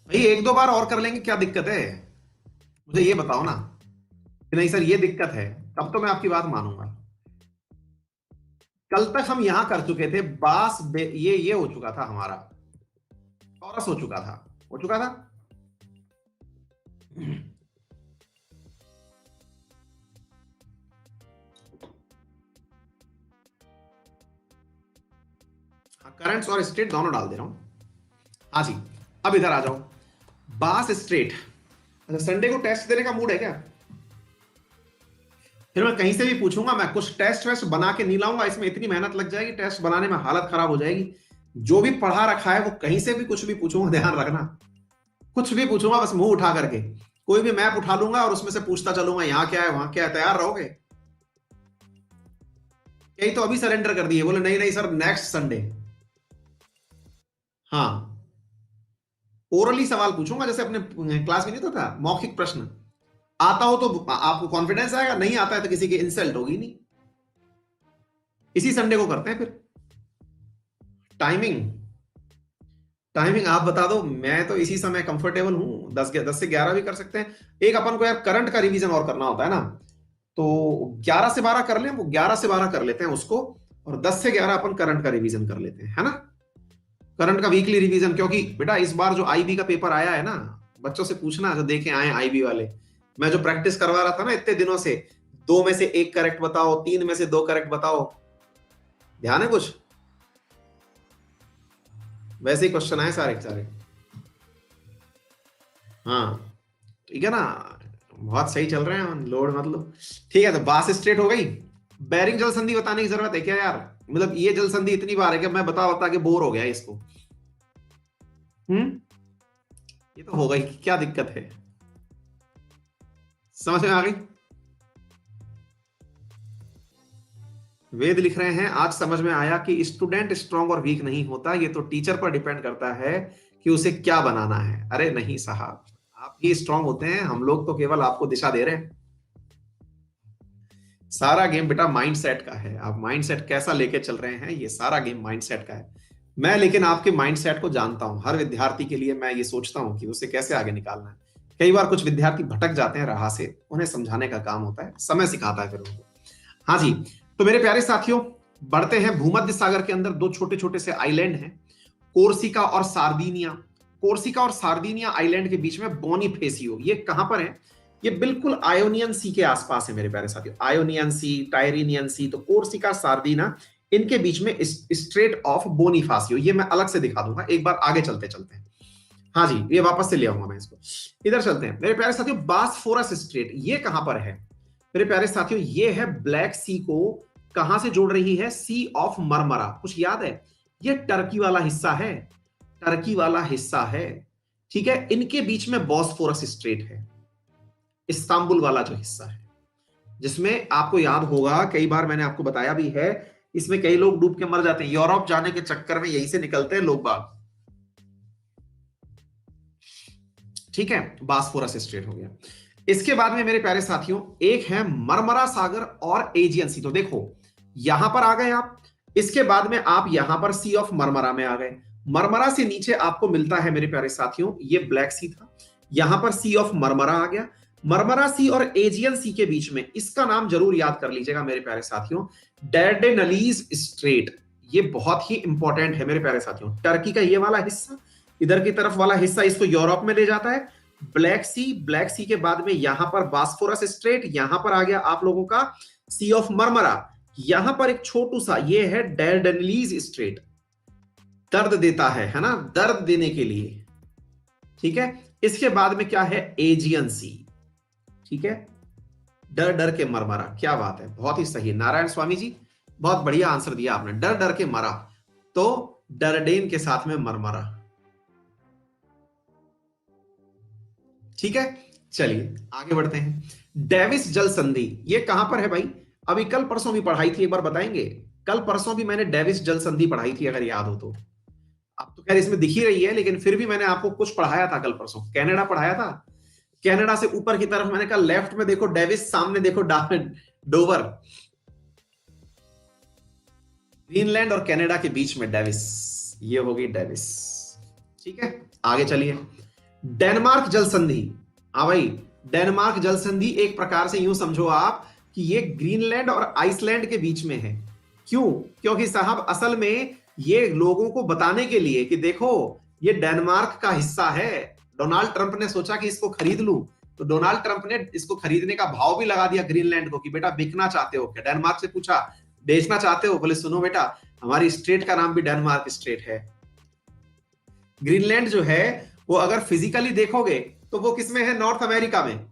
भाई, एक दो बार और कर लेंगे, क्या दिक्कत है? मुझे ये बताओ ना कि नहीं सर ये दिक्कत है, तब तो मैं आपकी बात मानूंगा। कल तक हम यहां कर चुके थे ये हो चुका था हमारा, टॉरस हो चुका था, हो चुका था। करंट्स और स्ट्रेट दोनों डाल दे रहा हूं। हाँ जी, अब इधर आ जाओ, बास स्ट्रेट। अच्छा, संडे को टेस्ट देने का मूड है क्या? फिर मैं कहीं से भी पूछूंगा, मैं कुछ टेस्ट वेस्ट बना के नहीं लाऊंगा, इसमें इतनी मेहनत लग जाएगी, टेस्ट बनाने में हालत खराब हो जाएगी। जो भी पढ़ा रखा है वो कहीं से भी कुछ भी पूछूंगा, ध्यान रखना, कुछ भी पूछूंगा बस मुंह उठा करके, कोई भी मैप उठा लूंगा और उसमें से पूछता चलूंगा यहाँ क्या है वहां क्या है। तैयार रहोगे? यही तो अभी सरेंडर कर दिए, बोले नहीं नहीं सर नेक्स्ट संडे। हाँ, ओरली सवाल पूछूंगा, जैसे अपने क्लास में नहीं होता था मौखिक प्रश्न, आता हो तो आपको कॉन्फिडेंस आएगा, नहीं आता है तो किसी की इंसल्ट होगी नहीं। इसी संडे को करते हैं फिर। टाइमिंग, टाइमिंग आप बता दो, मैं तो इसी समय कंफर्टेबल हूं, 10 से 11 भी कर सकते हैं। एक अपन को यार करंट का रिवीजन और करना होता है ना, तो 11 से 12 कर लें, वो 11 से 12 कर लेते हैं उसको, और 10 से 11 अपन करंट का रिवीजन कर लेते हैं, है ना? करंट का वीकली रिवीजन, क्योंकि बेटा इस बार जो आईबी का पेपर आया है ना, बच्चों से पूछना जो देखे आए आईबी वाले, मैं जो प्रैक्टिस करवा रहा था ना इतने दिनों से, 2 में से 1 करेक्ट बताओ, 3 में से 2 करेक्ट बताओ, ध्यान है कुछ? वैसे ही क्वेश्चन आए सारे के सारे। हाँ, ठीक है ना, बहुत सही चल रहे हैं हम, लोड मतलब। ठीक है, तो बास स्ट्रेट हो गई। बैरिंग जल संधि बताने की जरूरत है क्या यार? मतलब ये जल संधि इतनी बार है कि मैं बता बता के बोर हो गया इसको। हम्म, ये तो हो गई, क्या दिक्कत है? समझ में आ गई? वेद लिख रहे हैं, आज समझ में आया कि स्टूडेंट स्ट्रांग और वीक नहीं होता, ये तो टीचर पर डिपेंड करता है कि उसे क्या बनाना है। अरे नहीं साहब, आप ही स्ट्रांग होते हैं, हम लोग तो केवल आपको दिशा दे रहे हैं। सारा गेम बेटा माइंडसेट का है, आप माइंडसेट कैसा लेके चल रहे हैं, ये सारा गेम माइंडसेट का है। मैं लेकिन आपके माइंडसेट को जानता हूं, हर विद्यार्थी के लिए मैं ये सोचता हूं कि उसे कैसे आगे निकालना है। कई बार कुछ विद्यार्थी भटक जाते हैं राह से, उन्हें समझाने का काम होता है, समय सिखाता है फिर उनको। हाँ जी, तो मेरे प्यारे साथियों, बढ़ते हैं। भूमध्य सागर के अंदर 2 छोटे छोटे से आइलैंड हैं, कोर्सिका और सार्दिनिया। कोर्सिका और सार्दिनिया आइलैंड के बीच में बोनीफेसियो, ये कहां पर है? ये बिल्कुल आयोनियन सी के आसपास है मेरे प्यारे साथियों, आयोनियन सी, टायरिनियन सी। तो कोर्सिका, सार्दिना, इनके बीच में स्ट्रेट ऑफ बोनीफासियो, ये मैं अलग से दिखा दूंगा, एक बार आगे चलते चलते हैं। हाँ जी, ये वापस से ले आऊंगा मैं इसको। इधर चलते हैं मेरे प्यारे साथियों, बासफोरस स्ट्रेट ये कहां पर है मेरे प्यारे साथियों? ये है ब्लैक सी को कहां से जोड़ रही है? सी ऑफ मरमरा, कुछ याद है? ये टर्की वाला हिस्सा है, टर्की वाला हिस्सा है, ठीक है। इनके बीच में बॉस्फोरस स्ट्रेट है, इस्तांबुल वाला जो हिस्सा है, जिसमें आपको याद होगा कई बार मैंने आपको बताया भी है, इसमें कई लोग डूब के मर जाते हैं, यूरोप जाने के चक्कर में यहीं से निकलते हैं लोग बाग। ठीक है, बासफोरस स्ट्रेट हो गया। इसके बाद में मेरे प्यारे साथियों एक है मरमरा सागर और एजियन सी। तो देखो यहां पर आ गए आप, इसके बाद में आप यहां पर सी ऑफ मरमरा में आ गए। मरमरा से नीचे आपको मिलता है मेरे प्यारे साथियों, ये ब्लैक सी था, यहां पर सी ऑफ मरमरा आ गया। मरमरा सी और एजियन सी के बीच में, इसका नाम जरूर याद कर लीजिएगा मेरे प्यारे साथियों, डैर्डेनलीज स्ट्रेट। ये बहुत ही इंपॉर्टेंट है मेरे प्यारे साथियों। टर्की का ये वाला हिस्सा, इधर की तरफ वाला हिस्सा इसको यूरोप में ले जाता है। ब्लैक सी, ब्लैक सी के बाद में यहां पर बास्फोरस स्ट्रेट, यहां पर आ गया आप लोगों का सी ऑफ मरमरा। यहां पर एक छोटू सा ये है डैर्डेनलीज स्ट्रेट, दर्द देता है ना, दर्द देने के लिए, ठीक है। इसके बाद में क्या है? एजियन सी, ठीक है, डर डर के मरमरा। क्या बात है, बहुत ही सही नारायण स्वामी जी, बहुत बढ़िया आंसर दिया आपने, डर डर के मरा, तो डरडेन के साथ में मरमरा, ठीक है। चलिए आगे बढ़ते हैं। डेविस जल संधि ये कहां पर है भाई? अभी कल परसों भी पढ़ाई थी, एक बार बताएंगे? कल परसों भी मैंने डेविस जल संधि पढ़ाई थी, अगर याद हो तो। अब तो खैर इसमें दिख ही रही है, लेकिन फिर भी मैंने आपको कुछ पढ़ाया था कल परसों, कनाडा पढ़ाया था। कनाडा से ऊपर की तरफ मैंने कहा लेफ्ट में देखो डेविस, सामने देखो डोवर, ग्रीनलैंड और कनाडा के बीच में डेविस, ये हो गई डेविस। ठीक है, आगे चलिए। डेनमार्क जल संधि। हाँ भाई, डेनमार्क जल संधि एक प्रकार से यूं समझो आप कि ये ग्रीनलैंड और आइसलैंड के बीच में है। क्यों? क्योंकि साहब असल में ये लोगों को बताने के लिए कि देखो ये डेनमार्क का हिस्सा है। डोनाल्ड ट्रंप ने सोचा कि इसको खरीद लूं, तो डोनाल्ड ट्रंप ने इसको खरीदने का भाव भी लगा दिया ग्रीनलैंड को कि बेटा बिकना चाहते हो क्या? डेनमार्क से पूछा बेचना चाहते हो? बोले सुनो बेटा, हमारी स्टेट का नाम भी डेनमार्क स्टेट है। ग्रीनलैंड जो है वो अगर फिजिकली देखोगे तो वो किसमें है? नॉर्थ अमेरिका में।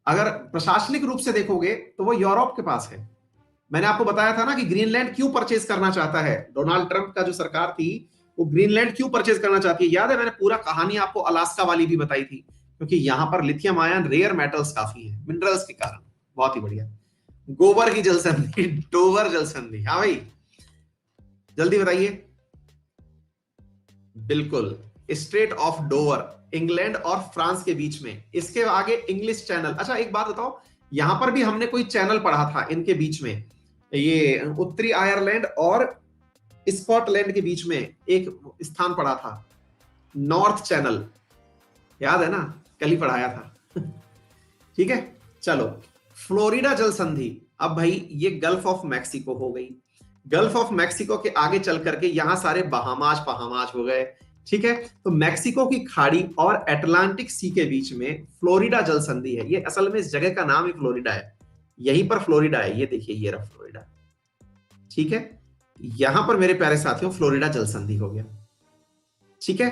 अगर प्रशासनिक रूप से देखोगे तो वो यूरोप के पास है। मैंने आपको बताया था ना कि ग्रीनलैंड क्यों परचेज करना चाहता है। डोनाल्ड ट्रंप का जो सरकार थी वो ग्रीनलैंड क्यों परचेज करना चाहती है? याद है मैंने पूरा कहानी आपको अलास्का वाली भी बताई थी, क्योंकि यहां पर लिथियम आयन रेयर मेटल्स काफी है मिनरल्स के कारण। बहुत ही बढ़िया। गोबर की जल संधि, डोवर जल संधि। हाँ भाई, जल्दी बताइए। बिल्कुल, स्ट्रेट ऑफ डोवर, इंग्लैंड और फ्रांस के बीच में। इसके आगे इंग्लिश चैनल। अच्छा एक बात बताओ, यहां पर भी हमने कोई चैनल पढ़ा था इनके बीच में, ये उत्तरी आयरलैंड और स्कॉटलैंड के बीच में एक स्थान पढ़ा था, नॉर्थ चैनल। याद है ना, कल ही पढ़ाया था। ठीक है, चलो। फ्लोरिडा जल संधि। अब भाई ये गल्फ ऑफ मैक्सिको हो गई। गल्फ ऑफ मैक्सिको के आगे चल करके यहां सारे बहामास पहामास हो गए। ठीक है, तो मैक्सिको की खाड़ी और अटलांटिक सी के बीच में फ्लोरिडा जल संधि है। ये असल में इस जगह का नाम ही फ्लोरिडा है। यहीं पर फ्लोरिडा है, ये देखिए ये रहा फ्लोरिडा। ठीक है, यहां पर मेरे प्यारे साथियों फ्लोरिडा जल संधि हो गया। ठीक है,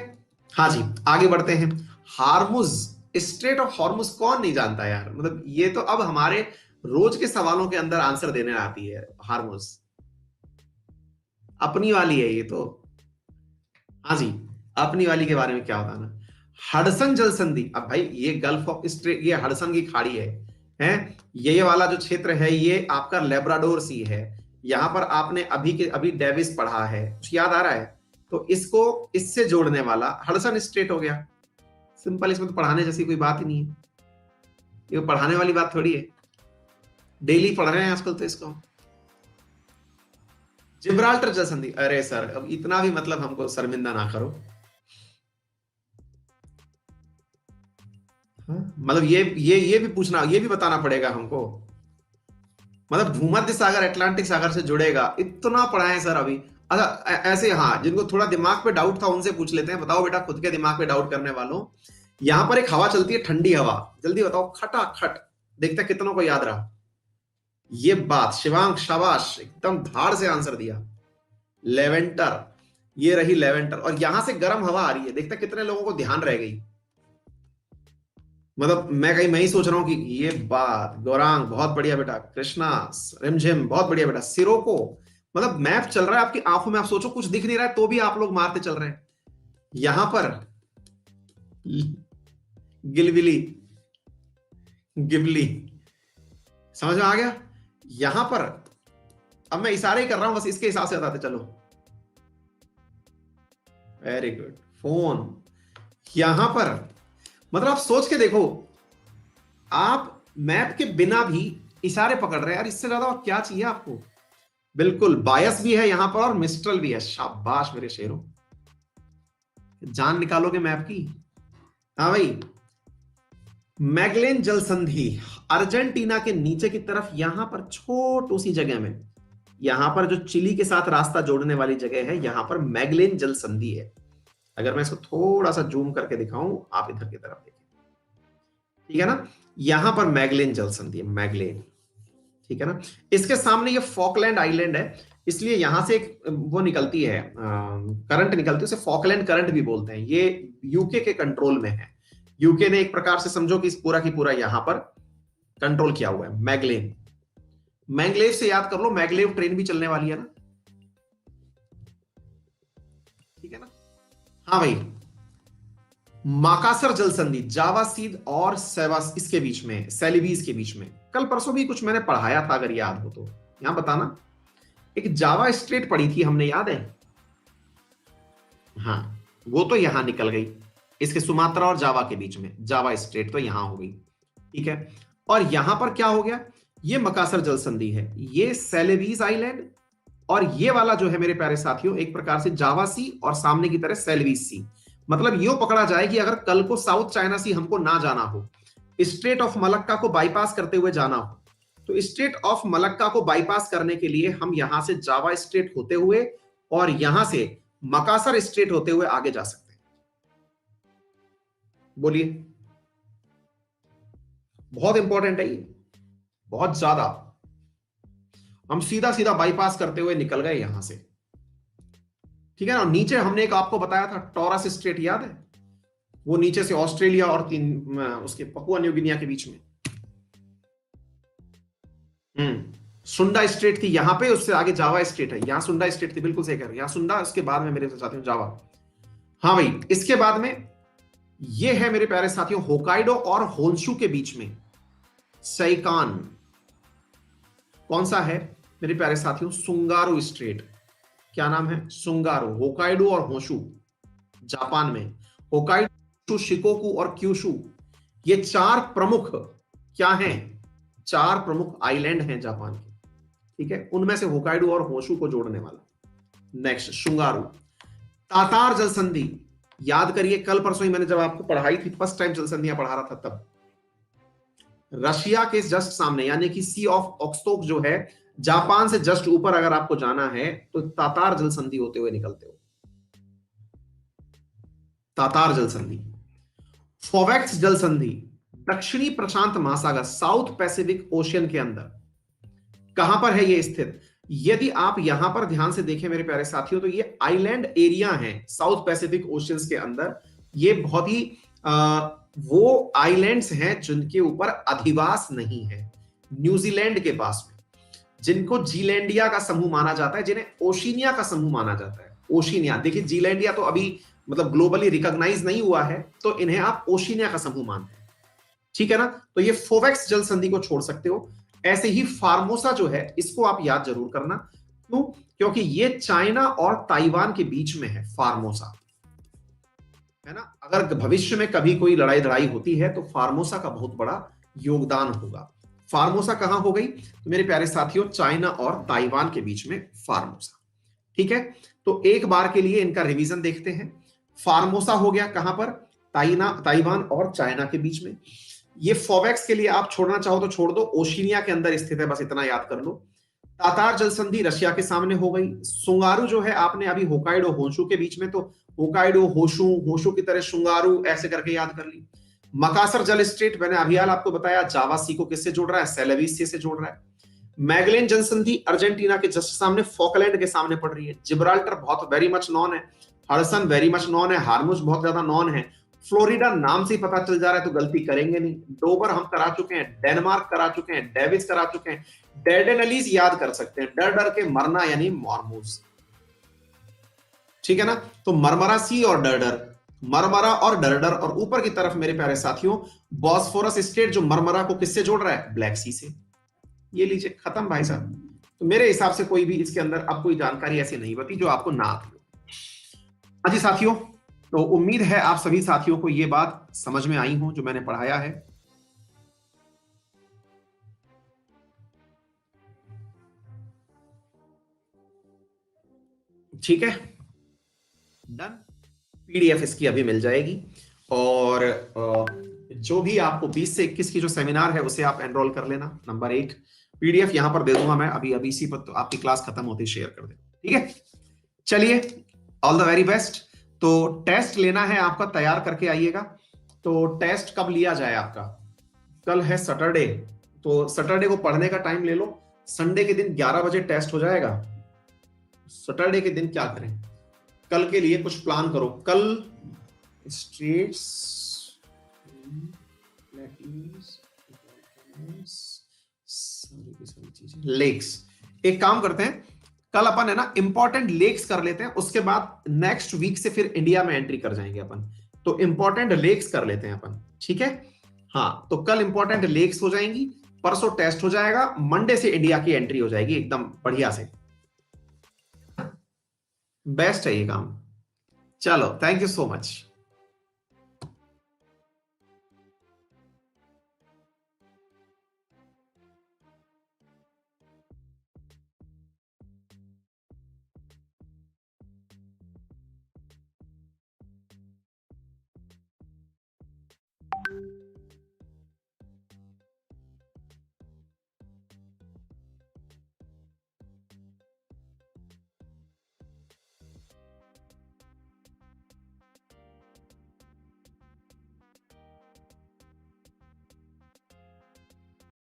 हाँ जी, आगे बढ़ते हैं। हार्मुज, स्ट्रेट ऑफ हार्मुज कौन नहीं जानता यार? मतलब ये तो अब हमारे रोज के सवालों के अंदर आंसर देने आती है। हार्मुज अपनी वाली है ये तो। हाँ जी, अपनी वाली के बारे में क्या बताना। हडसन जल संधि। अब भाई ये गल्फ ऑफ स्ट्रेट, ये हडसन की खाड़ी है ये वाला जो क्षेत्र है ये आपका लेब्राडोर सी है। यहां पर आपने अभी के अभी डेविस पढ़ा है, कुछ याद आ रहा है? तो इसको इससे जोड़ने वाला हडसन स्ट्रेट हो गया। सिंपल, इसमें तो पढ़ाने जैसी कोई बात ही नहीं है, ये पढ़ाने वाली बात थोड़ी है। डेली पढ़ रहे हैं आजकल तो इसको। जिब्राल्टर जल संधि। अरे सर अब इतना भी मतलब हमको शर्मिंदा ना करो। मतलब ये भी पूछना, ये भी बताना पड़ेगा हमको। मतलब भूमध्य सागर अटलांटिक सागर से जुड़ेगा, इतना पढ़ाए सर अभी। अच्छा ऐसे, हाँ, जिनको थोड़ा दिमाग पे डाउट था उनसे पूछ लेते हैं। बताओ बेटा, खुद के दिमाग पे डाउट करने वालों, यहां पर एक हवा चलती है, ठंडी हवा। जल्दी बताओ, खटाखट। देखते हैं कितनों को याद रहा ये बात। शिवांग शाबाश, एकदम धाड़ से आंसर दिया। लेवेंटर, ये रही लेवेंटर। और यहां से गर्म हवा आ रही है, देखते हैं कितने लोगों को ध्यान रह गई। मतलब मैं ही सोच रहा हूं कि ये बात। गौरांग बहुत बढ़िया बेटा। कृष्णा, रिमझिम बहुत बढ़िया बेटा। सिरोको, मतलब मैप चल रहा है आपकी आंखों में। आप सोचो कुछ दिख नहीं रहा है तो भी आप लोग मारते चल रहे हैं। यहां पर गिलबिली, गिबली, समझ में आ गया? यहां पर अब मैं इशारे ही कर रहा हूं, बस इसके हिसाब से बताते चलो। Very good. फोन, यहां पर मतलब आप सोच के देखो, आप मैप के बिना भी इशारे पकड़ रहे हैं यार, इससे ज्यादा और क्या चाहिए आपको? बिल्कुल, बायस भी है यहां पर और मिस्ट्रल भी है। शाबाश मेरे शेरों, जान निकालोगे मैप की। हाँ भाई, मैगलेन जल संधि अर्जेंटीना के नीचे की तरफ, यहां पर छोटी सी जगह में, यहां पर जो चिली के साथ रास्ता जोड़ने वाली जगह है, यहां पर मैगलेन जल संधि है। अगर मैं इसको थोड़ा सा जूम करके दिखाऊं, आप इधर की तरफ देखिए, ठीक है ना? यहां पर मैगलेन जल संधि है, मैगलेन। ठीक है ना? इसके सामने ये फॉकलैंड आइलैंड है, इसलिए यहां से एक वो निकलती है, करंट निकलती है, उसे फॉकलैंड करंट भी बोलते हैं। ये यूके के कंट्रोल में है। यूके ने एक प्रकार से समझो कि इस पूरा की पूरा यहां पर कंट्रोल किया हुआ है। मैगलेन, मैंगलेव से याद कर लो, मैगलेव ट्रेन भी चलने वाली है ना। ठीक है ना? हाँ भाई, माकासर जल संधि जावा सीध और सेवास इसके बीच में, सेलिबीज के बीच में। कल परसों भी कुछ मैंने पढ़ाया था, अगर याद हो तो यहां बताना। एक जावा स्ट्रेट पढ़ी थी हमने, याद है? हाँ, वो तो यहां निकल गई, इसके सुमात्रा और जावा के बीच में जावा स्ट्रेट तो यहां हो गई। ठीक है, और यहां पर क्या हो गया? ये मकासर जल संधि है, ये सेलेबीज आइलैंड और ये वाला जो है मेरे प्यारे साथियों एक प्रकार से जावा सी और सामने की तरह सेल्वीस सी। मतलब यूं पकड़ा जाए कि अगर कल को साउथ चाइना सी हमको ना जाना हो, स्ट्रेट ऑफ मलक्का को बाईपास करते हुए जाना हो, तो स्ट्रेट ऑफ मलक्का को बाईपास करने के लिए हम यहां से जावा स्ट्रेट होते हुए और यहां से मकासर स्ट्रेट होते हुए आगे जा सकते हैं। बोलिए, बहुत इंपॉर्टेंट है ये, बहुत ज्यादा। हम सीधा सीधा बाईपास करते हुए निकल गए यहां से, ठीक है ना। नीचे हमने एक आपको बताया था टॉरस स्ट्रेट, याद है? वो नीचे से ऑस्ट्रेलिया और उसके पपुआ न्यू गिनिया के बीच में सुंडा स्ट्रेट थी यहां पे, उससे आगे जावा स्ट्रेट है। यहां सुंडा स्ट्रेट थी, बिल्कुल सही कह रहे हैं, यहां सुंडा, उसके बाद में मेरे साथियों जावा। हाँ भाई, इसके बाद में ये है मेरे प्यारे साथियों होकाइडो और होन्शु के बीच में सैकान। कौन सा है मेरे प्यारे साथियों? सुंगारू स्ट्रेट। क्या नाम है? सुंगारू। होकाइडो और होन्शु जापान में। होकाइडो, शिकोकू और क्यूशु, ये चार प्रमुख क्या हैं? चार प्रमुख आइलैंड हैं जापान के, ठीक है। उनमें से होकाइडो और होन्शु को जोड़ने वाला। नेक्स्ट सुंगारू। तातार जल संधि, याद करिए कल परसों ही मैंने जब आपको पढ़ाई थी, फर्स्ट टाइम जल संधियां पढ़ा रहा था तब, रशिया के जस्ट सामने यानी कि सी ऑफ ऑक्सटोक जो है, जापान से जस्ट ऊपर अगर आपको जाना है तो तातार जल संधि होते हुए निकलते हो। तातार जल संधि। फोवेक्स जल संधि, दक्षिणी प्रशांत महासागर, साउथ पैसिफिक ओशियन के अंदर। कहां पर है ये स्थित? यदि आप यहां पर ध्यान से देखें मेरे प्यारे साथियों, तो ये आइलैंड एरिया है साउथ पैसिफिक ओशियंस के अंदर। ये बहुत ही वो आइलैंड्स हैं जिनके ऊपर अधिवास नहीं है। न्यूजीलैंड के पास में, जिनको जीलैंडिया का समूह माना जाता है, जिन्हें ओशिनिया का समूह माना जाता है। ओशिनिया, देखिए जीलैंडिया तो अभी मतलब ग्लोबली रिकॉग्नाइज नहीं हुआ है, तो इन्हें आप ओशिनिया का समूह मानते हैं, ठीक है ना। तो ये फोवेक्स जल संधि को छोड़ सकते हो। ऐसे ही फार्मोसा जो है, इसको आप याद जरूर करना। क्यों? क्योंकि ये चाइना और ताइवान के बीच में है फार्मोसा, है ना। अगर भविष्य में कभी कोई लड़ाई लड़ाई होती है तो फार्मोसा का बहुत बड़ा योगदान होगा। फार्मोसा कहां हो गई? तो मेरे प्यारे साथियों चाइना और ताइवान के बीच में फार्मोसा, ठीक है। तो एक बार के लिए इनका रिवीजन देखते हैं। फार्मोसा हो गया कहां पर? ताइवान और चाइना के बीच में। ये फोवेक्स के लिए आप छोड़ना चाहो तो छोड़ दो, ओशिनिया के अंदर स्थित है, बस इतना याद कर लो। तातार जल संधि रशिया के सामने हो गई। सुंगारू जो है आपने अभी होकाइडो होन्शु के बीच में, तो होकाइडो होशु, होशु की तरह शुंगारू, ऐसे करके याद कर ली। मकासर जल स्ट्रेट मैंने अभी हाल आपको बताया, जावा सी को किससे जोड़ रहा है? सेलेविस से जोड़ रहा है। मैगलेन जल संधि अर्जेंटीना के जस्ट सामने, फॉकलैंड के सामने पड़ रही है। जिब्राल्टर बहुत वेरी मच नॉन है, हडसन वेरी मच नॉन है, हार्मुज बहुत ज्यादा नॉन है। फ्लोरिडा नाम से ही पता चल जा रहा है तो गलती करेंगे नहीं। डोवर हम करा चुके हैं, डेनमार्क करा चुके हैं, डेविस करा चुके हैं, डेर्डेनलीज याद कर सकते हैं, डर डर के मरना यानी मॉर्मूज, ठीक है ना। तो मरमरा सी और डरडर, मरमरा और डरडर, और ऊपर की तरफ मेरे प्यारे साथियों बॉस्फोरस स्टेट जो मरमरा को किससे जोड़ रहा है? ब्लैक सी से। ये लीजिए, खत्म भाई साहब। तो मेरे हिसाब से कोई भी इसके अंदर अब कोई जानकारी ऐसी नहीं बती जो आपको ना आती हो। हाँ जी साथियों, तो उम्मीद है आप सभी साथियों को ये बात समझ में आई हो जो मैंने पढ़ाया है। ठीक है, डन। पीडीएफ इसकी अभी मिल जाएगी, और जो भी आपको 20 से 21 की जो सेमिनार है उसे आप एनरोल कर लेना। नंबर 1 पीडीएफ यहां पर दे दूंगा मैं अभी अभी इसी पर, तो आपकी क्लास खत्म होती शेयर कर दे, ठीक है। चलिए, ऑल द वेरी बेस्ट। तो टेस्ट लेना है आपका, तैयार करके आइएगा। तो टेस्ट कब लिया जाए आपका? कल है सैटरडे, तो सैटरडे को पढ़ने का टाइम ले लो। संडे के दिन 11 बजे टेस्ट हो जाएगा। सैटरडे के दिन क्या करें? कल के लिए कुछ प्लान करो। कल स्ट्रेट्स, लेक्स, एक काम करते हैं, कल अपन है ना इंपॉर्टेंट लेक्स कर लेते हैं, उसके बाद नेक्स्ट वीक से फिर इंडिया में एंट्री कर जाएंगे अपन। तो इंपॉर्टेंट लेक्स कर लेते हैं अपन, ठीक है। हाँ, तो कल इंपॉर्टेंट लेक्स हो जाएंगी, परसों टेस्ट हो जाएगा, मंडे से इंडिया की एंट्री हो जाएगी एकदम बढ़िया से। बेस्ट है ये काम। चलो, थैंक यू सो मच।